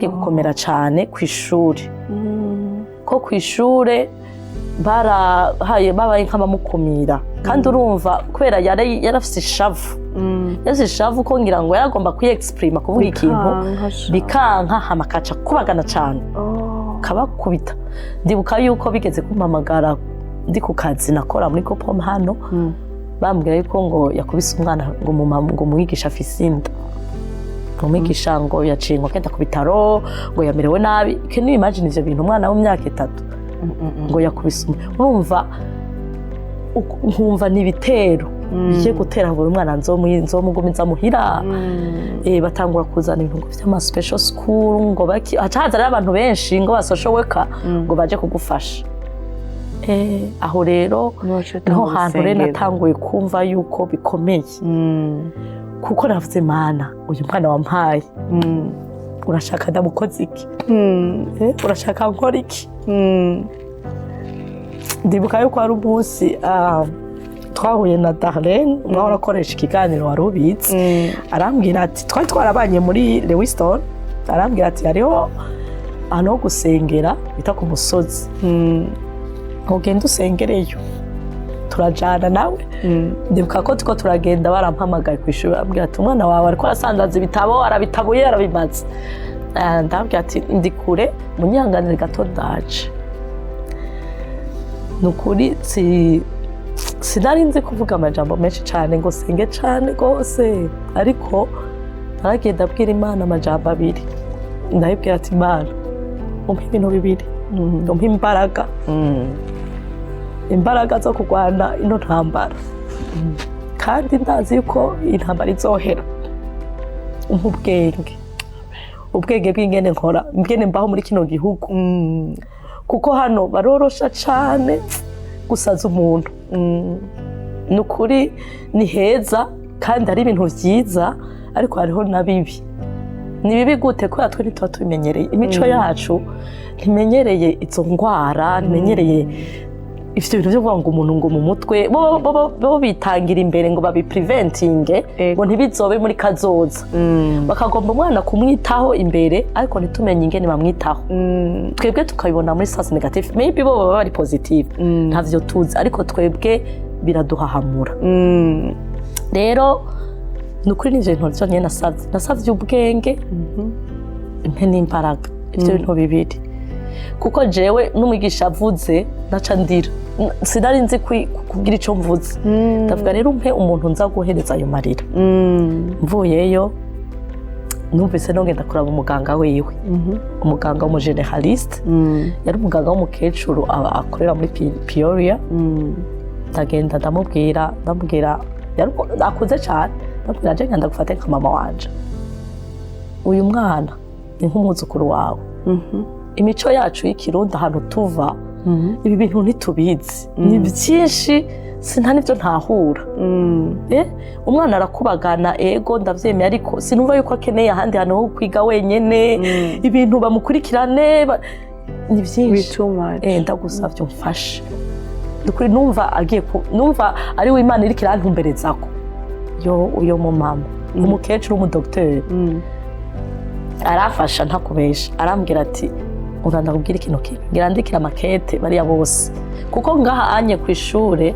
Speaker 3: gukomera cyane ku ishuri ko ku ishuri babaye nk'abamukumira kandi urumva kubera yarafise ishavu ko ngira ngo yaragomba kwiexprima kuvuga ikintu bikanka hamakaca kubagana cyane kabakubita ndibuka yuko bigeze kumpamagara ndi ku kazi nakora muri Copom hano bambwira yuko ngo yakubise umwana ngo mwigisha afise inda umwigisha ngo yaciye ngo kenda ku bitaro ngo yamerewe nabi can you imagine ivyo bintu umwana wo myaka 3 ngo yakubise urumva nkumva n'ibitero bigiye gutera ngo umwana nzomugumiza muhira batangura kuzana ibintu by'ama special school ngo hacaza ari abantu benshi ngo ba social worker ngo baje kugufasha aho rero niho hantu rero natanguye kumva yuko bikomeye kuko navuze Mana uyu mwana wampaye urashaka ndamukoze iki urashaka nkora iki ndibuka yuko ari umunsi twahuye na Darlene umwe urakoresha ikiganiro wari ubitse arambwira ati twari twarabanye muri Lewiston arambwira ati hariho ahantu ho gusengera bita ku musozi ugenda usengereyo turajana nawe ndibuka ko tuko turagenda barampamagaye ku ishuri arambwira ati umwana wawe ariko arasandaza ibitabo arabitabuye arabimaze ndambwira ati ndi kure munyanganire gato ndaje nukuri sinari nzi kuvuga amajambo menshi cyane ngo senge cyane gose ariko naragenda abwira Imana amajambo 2 ndayibwira ati Imana umpe ibintu 2 umpe imbaraga zo kurwana ino ntambara kandi ndazi yuko intambara izohera umpe ubwenge bw'ingene nkora ingene mbaho muri kino gihugu kuko hano barorosha cyane gusaza umuntu nukuri ni heza kandi ari ibintu byiza ariko hariho na bibi ni bibi gute ko twe ntituba tubimenyereye imico yacu ntimenyereye izo ngwara ntimenyereye ivyo bintu byo kuvuga ngo umuntu ngo mu mutwe bo bitangira imbere ngo babipreventinge ngo ntibizobe muri kazoza bakagomba umwana kumwitaho imbere ariko ntitumenye ingene bamwitaho twebwe tukabibona muri sens negative maybe bo baba bari positive ntavyo tuzi ariko twebwe biraduhahamura rero nukuri n'ivyo bintu vyo nyene nasavye ubwenge mpe n'imbaraga ivyo bintu bibiri kuko jewe n'umwigisha avuze naca ndira sinari nzi kugira ico mvuze ndavuga rero umpe umuntu nza guhereza ayo marira mvuyeyo numvise nongenda kuraba umuganga wiwe umuganga w'umugeneraliste yari umuganga w'umukecuru akorera muri Gloria ndagenda ndamubwira akuze cyane ndamubwira je ngenda gufata nka mama wanje uyu mwana ni nk'umwuzukuru wawe imico yacu y'ikirundi ahantu tuva ibi bintu ntitubizi ni byinshi sinta nivyo ntahura umwana arakubagana ego ndavyemeye ariko sinumva yuko akeneye ahandi hantu ho kwiga wenyene ibintu bamukurikirane ni byinshi ndagusavye umfashe dukuri numva ari we Imana iriko irantumberezako uyo mu mama umukecuru w'umudokiteri arafasha ntakubesha arambwira ati uranda kubwira ikintu kimwe ngira ndikira makete bariya bose kuko ngaha anye ku ishure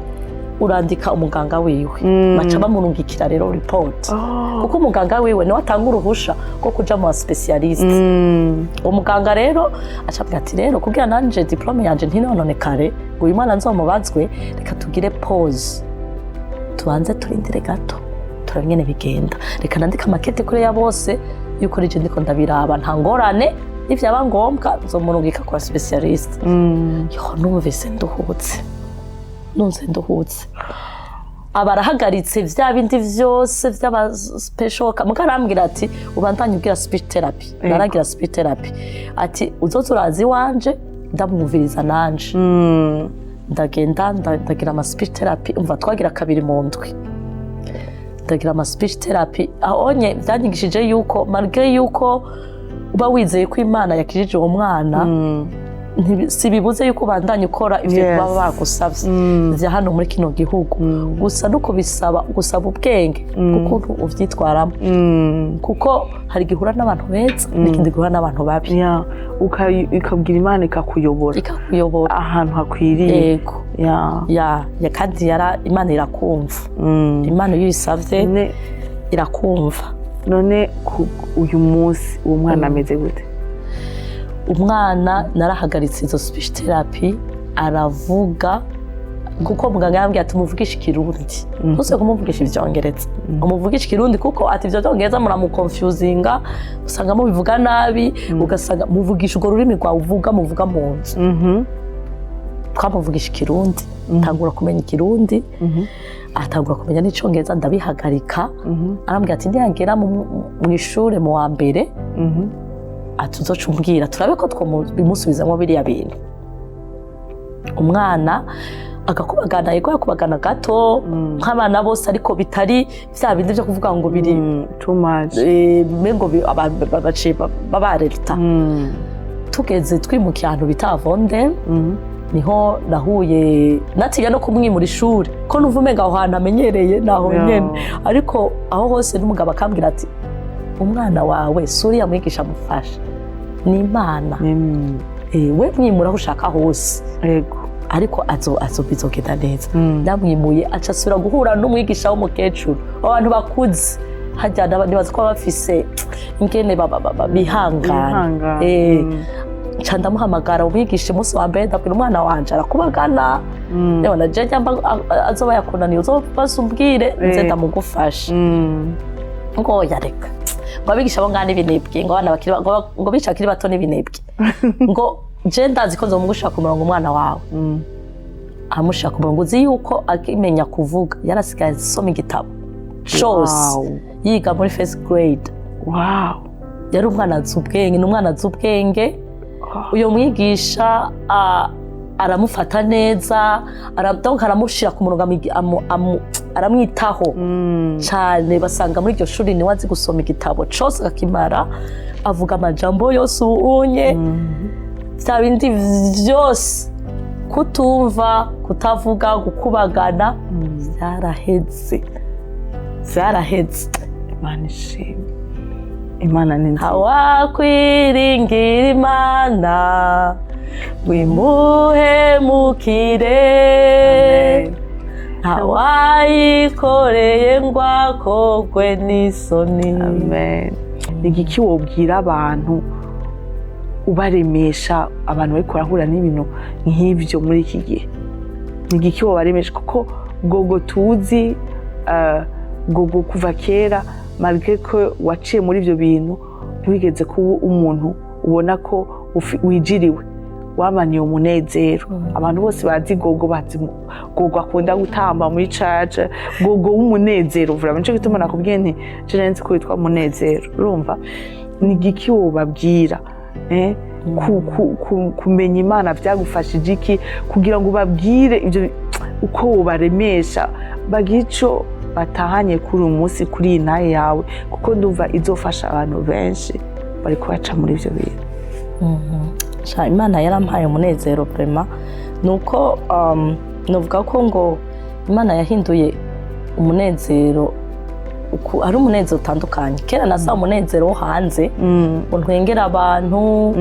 Speaker 3: urandika umuganga wiwe baca bamurungikira rero report kuko umuganga wiwe niwe atanga uruhusha rwo kuja mu specialist umuganga rero acabwira ati rero kugira nanje diplome yanje ntinononekare ngo uyu mwana nzomubazwe reka tugire pause tubanze turindire gato turabingene bigenda reka nandika makete kuri ya bose yuko rije ndiko ndabiraba nta ngorane ivyaba ngombwa nzomurungika kwa specialist numvise nduhutse abarahagaritse vya bindi vyose vy'aba special mukarambwira ati ubandanye ubwira speech therapy naragira speech therapy ati uzoza urazi wanje ndamwumviriza nanje ndagenda ndagira ama speech therapy umva twagira kabiri mu ndwi ndagira ama speech therapy ahonye vyanyigishije yuko malgré yuko uba wizeye ko Imana yakijije uwo mwana sibibuze yuko bandanye ukora ivyo baba bagusavye vya hano muri kino gihugu gusa nuko bisaba gusaba ubwenge kuko uvyitwaramo kuko hari gihura n'abantu beza n'ikindi gihura n'abantu babi
Speaker 2: ukabwira Imana ikakuyobora ahantu hakwiriye
Speaker 3: kandi Imana irakumva Imana iyo isavye irakumva
Speaker 2: none uyu munsi uwo mwana ameze gute
Speaker 3: umwana narahagaritse izo speech therapy aravuga kuko muganga yambwiye ati umuvugisha ikirundi ntuse kumuvugisha ivyongereza umuvugisha ikirundi kuko ati ivyo vyongereza muramuconfusinga usanga mubivuga nabi ugasanga muvugisha urwo rurimi rwawe muvuga mu nzu twamuvugisha ikirundi ntangura kumenya ikirundi atangura kumenya n'icongereza ndabihagarika arambwira ati ndiyagera mu ishure mu wa mbere atuzoca umbwira turabe ko twomusubizamo biriya bintu umwana agakubagana yego yakubagana gato nk'abana bose ariko bitari vya bindi byo kuvuga ngo biri
Speaker 2: too much
Speaker 3: mengo babarerera tugeze twimukiye ahantu bita Vonde niho nahuye natinya no kumwimura ishuri ko nuva umenga aho hantu amenyereye naho nyene ariko aho hose n'umugabo akambwira ati umwana wawe suri yamwigisha mufasha ni Imana we mwimura aho ushaka hose yego ariko azobizogenda neza ndamwimuye aca asubira guhura n'umwigisha w'umukecuru abantu bakuze hajya nibaza ko bafise ingene bihangana nca ndamuhamagara umwigisha umunsi wa mbere ndabwira umwana wanje arakubagana yabona je cyamba azoba yakunaniye uzobaza umbwire nze ndamugufasha ngo yareka ngo abigisha bo ngana ibinebwe ngo abana bakiri ngo bica akiri bato n'ibinebwe ngo je ndazi ko nzomugushaka ku murongo umwana wawe amushaka ku murongo uzi yuko akimenya kuvuga yarasigaye asoma igitabo cyose yiga muri first grade yari umwana azubwenge n'umwana azubwenge uyo mwigisha aramufata neza aramushira ku murongo aramwitaho cyane basanga muri iryo shuri niwe azi gusoma igitabo cyose akimara avuga amajambo yose ubunye bya bindi byose kutumva kutavuga gukubagana zaraheze
Speaker 2: Imana ishimwe Imana ni nziza
Speaker 3: wakwiringira Imana wimuhemukire ntawayikoreye ngo akogwe n'isoni.
Speaker 2: Amen. Ni igiki wobwira abantu ubaremesha abantu bariko barahura n'ibintu nk'ivyo muri iki gihe? Ni igiki wobaremesha kuko gogo tuzi gogo kuva kera malgré ko waciye muri ivyo bintu ntiwigeze kuba umuntu ubona ko wijiriwe wamaniye umunezero. Abantu bose bazi gogo akunda gutamba muri church, gogo w'umunezero vraiment nico gituma nakubwiye nti je nzi ko witwa munezero. Urumva ni igiki wobabwira kumenya Imana vyagufashije iki kugira ngo babwire ivyo uko wobaremesha bagico batahanye kuri uyu munsi kuri iyi ntaye yawe kuko ndumva izofasha abantu benshi bari kubaca muri ivyo bintu.
Speaker 3: Imana yarampaye umunezero vraiment nuko novuga ko ngo Imana yahinduye umunezero ari umunezero utandukanye. Kera nasa umunezero wo hanze ngo ntwengera abantu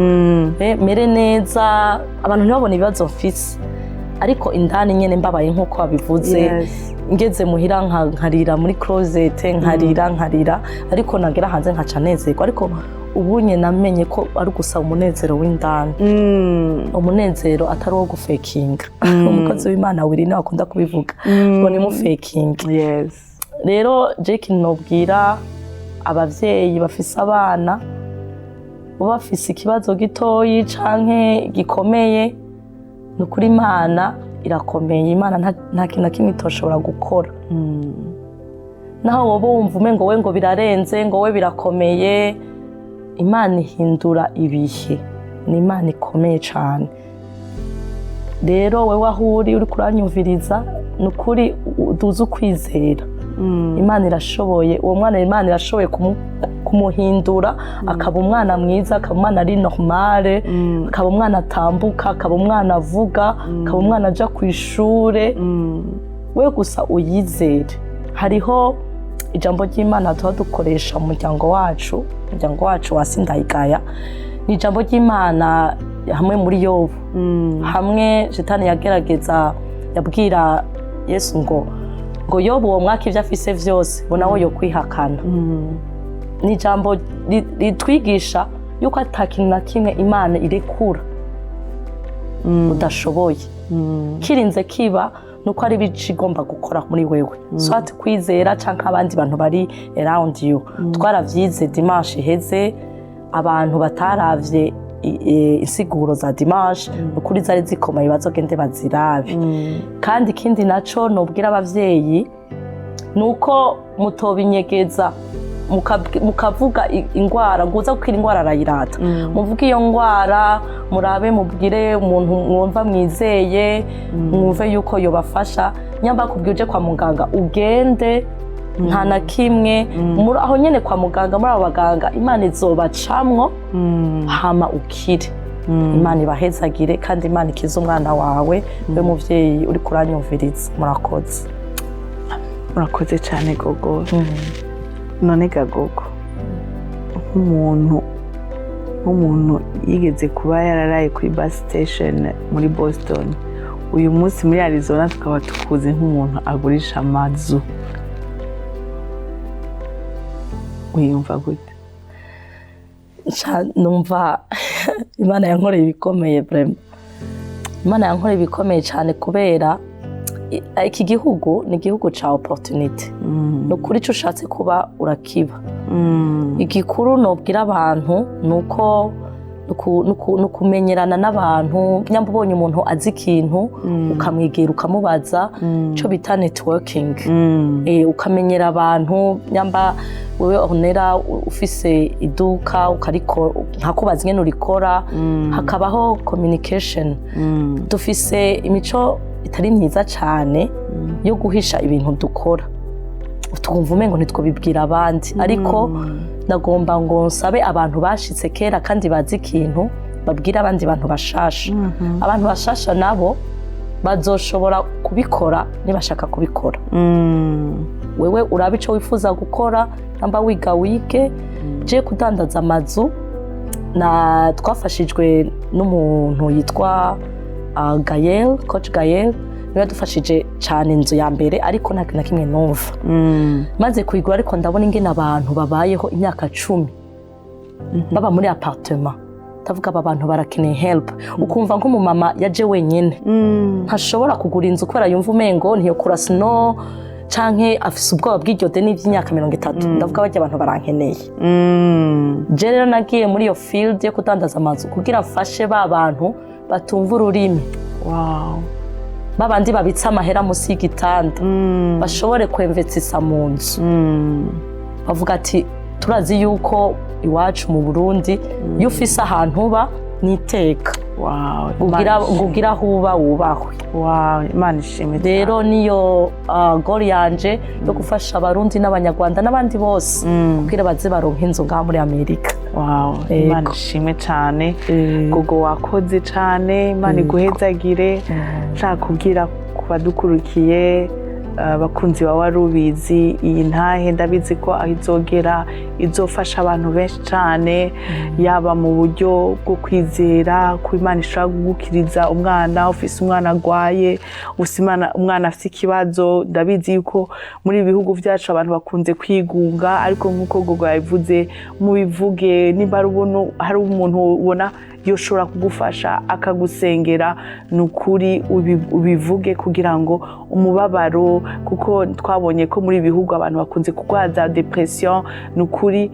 Speaker 3: mere neza abantu ntibabone ibibazo mfise, ariko indani nyene mbabaye nk'uko wabivuze. Ngeze muhira nkarira muri closet nkarira ariko nagera hanze nkaca nezerwa. Ariko ubunye namenye ko ari gusa umunezero w'indani, umunezero atari wo gufekinga. Umukozi w'Imana wiri nawe akunda kubivuga ngo ni mu faking. Rero Jake nobwira abavyeyi bafise abana bafise ikibazo gitoyi canke gikomeye, nukuri Imana irakomeye. Imana nta kintu kimwe itoshobora gukora. Naho wowe wumva umengo we ngo birarenze ngo we birakomeye, Imana ihindura ibihe. Ni Imana ikomeye cyane. Rero wewe aho uri kuranyumviriza nukuri duze ukwizera. Imana irashoboye, uwo mwana Imana irashoboye kumuhindura akaba umwana mwiza, akaba umwana ari normale, akaba umwana atambuka, akaba umwana avuga, akaba umwana aja ku ishure. We gusa uyizere. Hariho ijambo ry'Imana tuba dukoresha mu muryango wacu wa Sindayigaya. Ni ijambo ry'Imana hamwe muri Yobu. Hamwe Shetani yagerageza yabwira Yesu ngo Yobu uwo mwaka ivyo afise vyose ngo nawe yo kwihakana. Ni ijambo ritwigisha yuko atakintu na kimwe Imana irekura udashoboye. Kirinze kiba nuko ari bici igomba gukora muri wewe. Swati kwizera canke abandi bantu bari around you. Twaravyize dimanche iheze, abantu bataravye insiguro za dimanche ukuri zari zikomeye bazogende bazirabe. Kandi ikindi naco nobwira abavyeyi nuko mutobinyegeza mukavuga ingwara nguza gukira ingwara arayirata. Muvuga iyo ngwara murabe mubwire umuntu mwumva mwizeye, mwumve yuko yobafasha. Nyamba kubwije kwa muganga ugende nta na kimwe aho nyene kwa muganga muri abo baganga Imana izobacamwo hama ukire. Imana ibahezagire kandi Imana ikize umwana wawe. We muvyeyi uri kuranyumviriza murakoze cyane gogo. None gagogo nk'umuntu yigeze kuba yararaye kuri bus station muri Boston, uyu munsi muri Arizona tukaba tukuze nk'umuntu agurisha amazu, wiyumva gute? Numva Imana yankoreye ibikomeye vraiment. Imana yankoreye ibikomeye cyane kubera iki gihugu ni igihugu ca opportunity. Nukuri ico ushatse kuba urakiba. Igikuru nobwira abantu nuko nukumenyerana n'abantu. Nyamba ubonye umuntu azi ikintu ukamwegera ukamubaza ico bita networking. Ukamenyera abantu. Nyamba wewe onera ufise iduka nkakubaza ingene urikora, hakabaho communication. Dufise imico itari myiza cyane yo guhisha ibintu dukora. Tukumva umengo ntitwobibwira abandi, ariko nagomba ngo nsabe abantu bashitse kera kandi bazi ikintu babwira abandi bantu bashasha. Abantu bashasha nabo bazoshobora kubikora nibashaka kubikora. Wewe urabe ico wifuza gukora, namba wiga wige. Je kudandaza amazu na twafashijwe n'umuntu yitwa Gael, coach Gael, niwe dufashije cyane inzu ya mbere, ariko nta kintu na kimwe numva. Maze kuyigura ariko ndabona ingene abantu babayeho imyaka 10 baba muri appartement. Tavuga aba bantu barakeneye help. Ukumva nko mama yaje wenyene ntashobora kugura inzu kubera yumva umengo ntiyo kura sino canke afise ubwoba bw'iryo deni by'imyaka 30. Ndavuga bajya abantu barankeneye. Je rero nagiye muri iyo field yo kudandaza amazu kugira mfashe ba bantu batumva ururimi.
Speaker 2: Wow.
Speaker 3: Babandi babitsa amahera musi y'igitanda bashobore kwemvetsisa mu nzu. Bavuga ati turazi yuko iwacu mu Burundi iyo ufise ahantu uba niteka.
Speaker 2: Wow.
Speaker 3: Ngugira huba wubahwe.
Speaker 2: Wow, Imana ishimwe.
Speaker 3: Rero niyo goal yanje yo gufasha abarundi n'abanyarwanda n'abandi bose kugira baze baronka inzu ngaha muri Amerika.
Speaker 2: Wow, Imana ishimwe cyane. Gogo wakoze cyane, Imana iguhezagire. Nshaka kubwira kubadukurukiye bakunzi bawe warubizi iyi ntahe ndabizi ko izogera izofasha abantu benshi cyane, yaba mu buryo bwo kwizera ko Imana ishobora kugukiriza umwana ufise umwana agwaye, umwana afite ikibazo. Ndabizi yuko muri ibihugu byacu abantu bakunze kwigunga, ariko nk'uko Gogo yabivuze mubivuge, niba hari umuntu ubona yoshobora kugufasha akagusengera, nukuri ubivuge kugira ngo umubabaro, kuko twabonye ko muri bihugu abantu bakunze kugwaza depression. Nukuri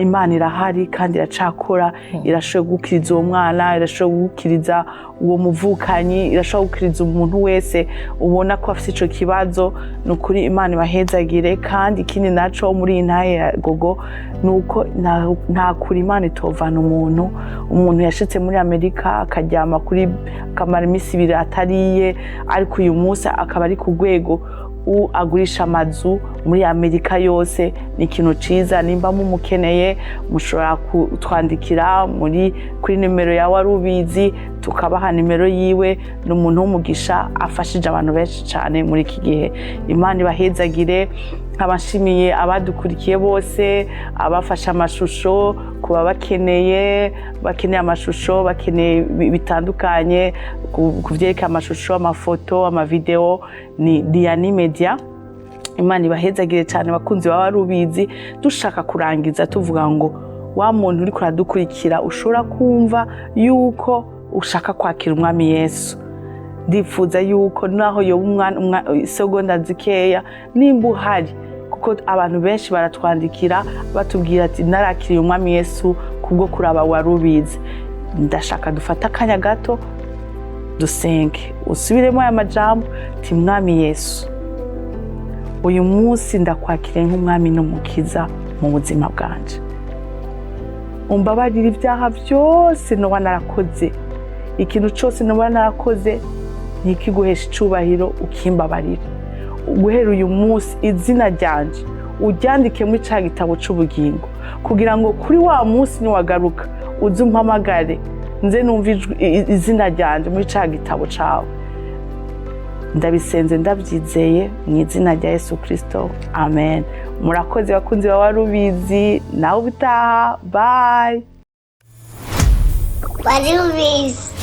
Speaker 2: Imana irahari kandi iracakora, irashobora gukiriza uwo mwana, irashobora gukiriza uwo muvukanyi, irashobora gukiriza umuntu wese ubona ko afite ico kibazo. Nukuri Imana ibahezagire. Kandi ikindi naco muri iyi ntahe ya Gogo nuko nta kuri Imana itovana umuntu yashitse muri Amerika akaryama kuri kamara iminsi 2 atariye, ariko uyu munsi akaba ari ku rwego agurisha amazu muri Amerika yose. Ni ikintu ciza. Nimba mumukeneye mushobora kutwandikira kuri nimero ya warubizi tukabaha nimero yiwe. N'umuntu w'umugisha afashije abantu benshi cyane muri iki gihe. Imana ibahezagire. Nkabashimiye abadukurikiye bose, abafasha amashusho, kuba bakeneye amashusho, bakeneye bitandukanye kuvyereka amashusho, amafoto, amavideo, ni Diani Media. Imana ibahezagire cyane bakunzi baba warubizi. Dushaka kurangiza tuvuga ngo wa muntu uri kuradukurikira ushobora kumva yuko ushaka kwakira umwami Yesu. Ndifuza yuko naho yo segonda zikeya nimba uhari, kuko abantu benshi baratwandikira batubwira ati narakiriye umwami Yesu kubwo kuraba warubizi. Ndashaka dufata akanya gato dusenge, usubiremo aya majambo ati mwami Yesu, uyu munsi ndakwakiriye nk'umwami n'umukiza mu buzima bwanje. Umbabarira ibyaha byose noba narakoze, ikintu cyose noba narakoze nikiguhesha icubahiro ukimbabarira. Guhera uyu munsi izina ryanje uryandike muri ca gitabo c'ubugingo, kugira ngo kuri wa munsi niwagaruka uze umpamagare nze numva izina ryanje muri ca gitabo cawe. Ndabisenze ndabyizeye mu izina rya Yesu Kristo, amen. Murakoze bakunzi ba warubizi, nawe ubutaha. Bye.
Speaker 1: Warubizi.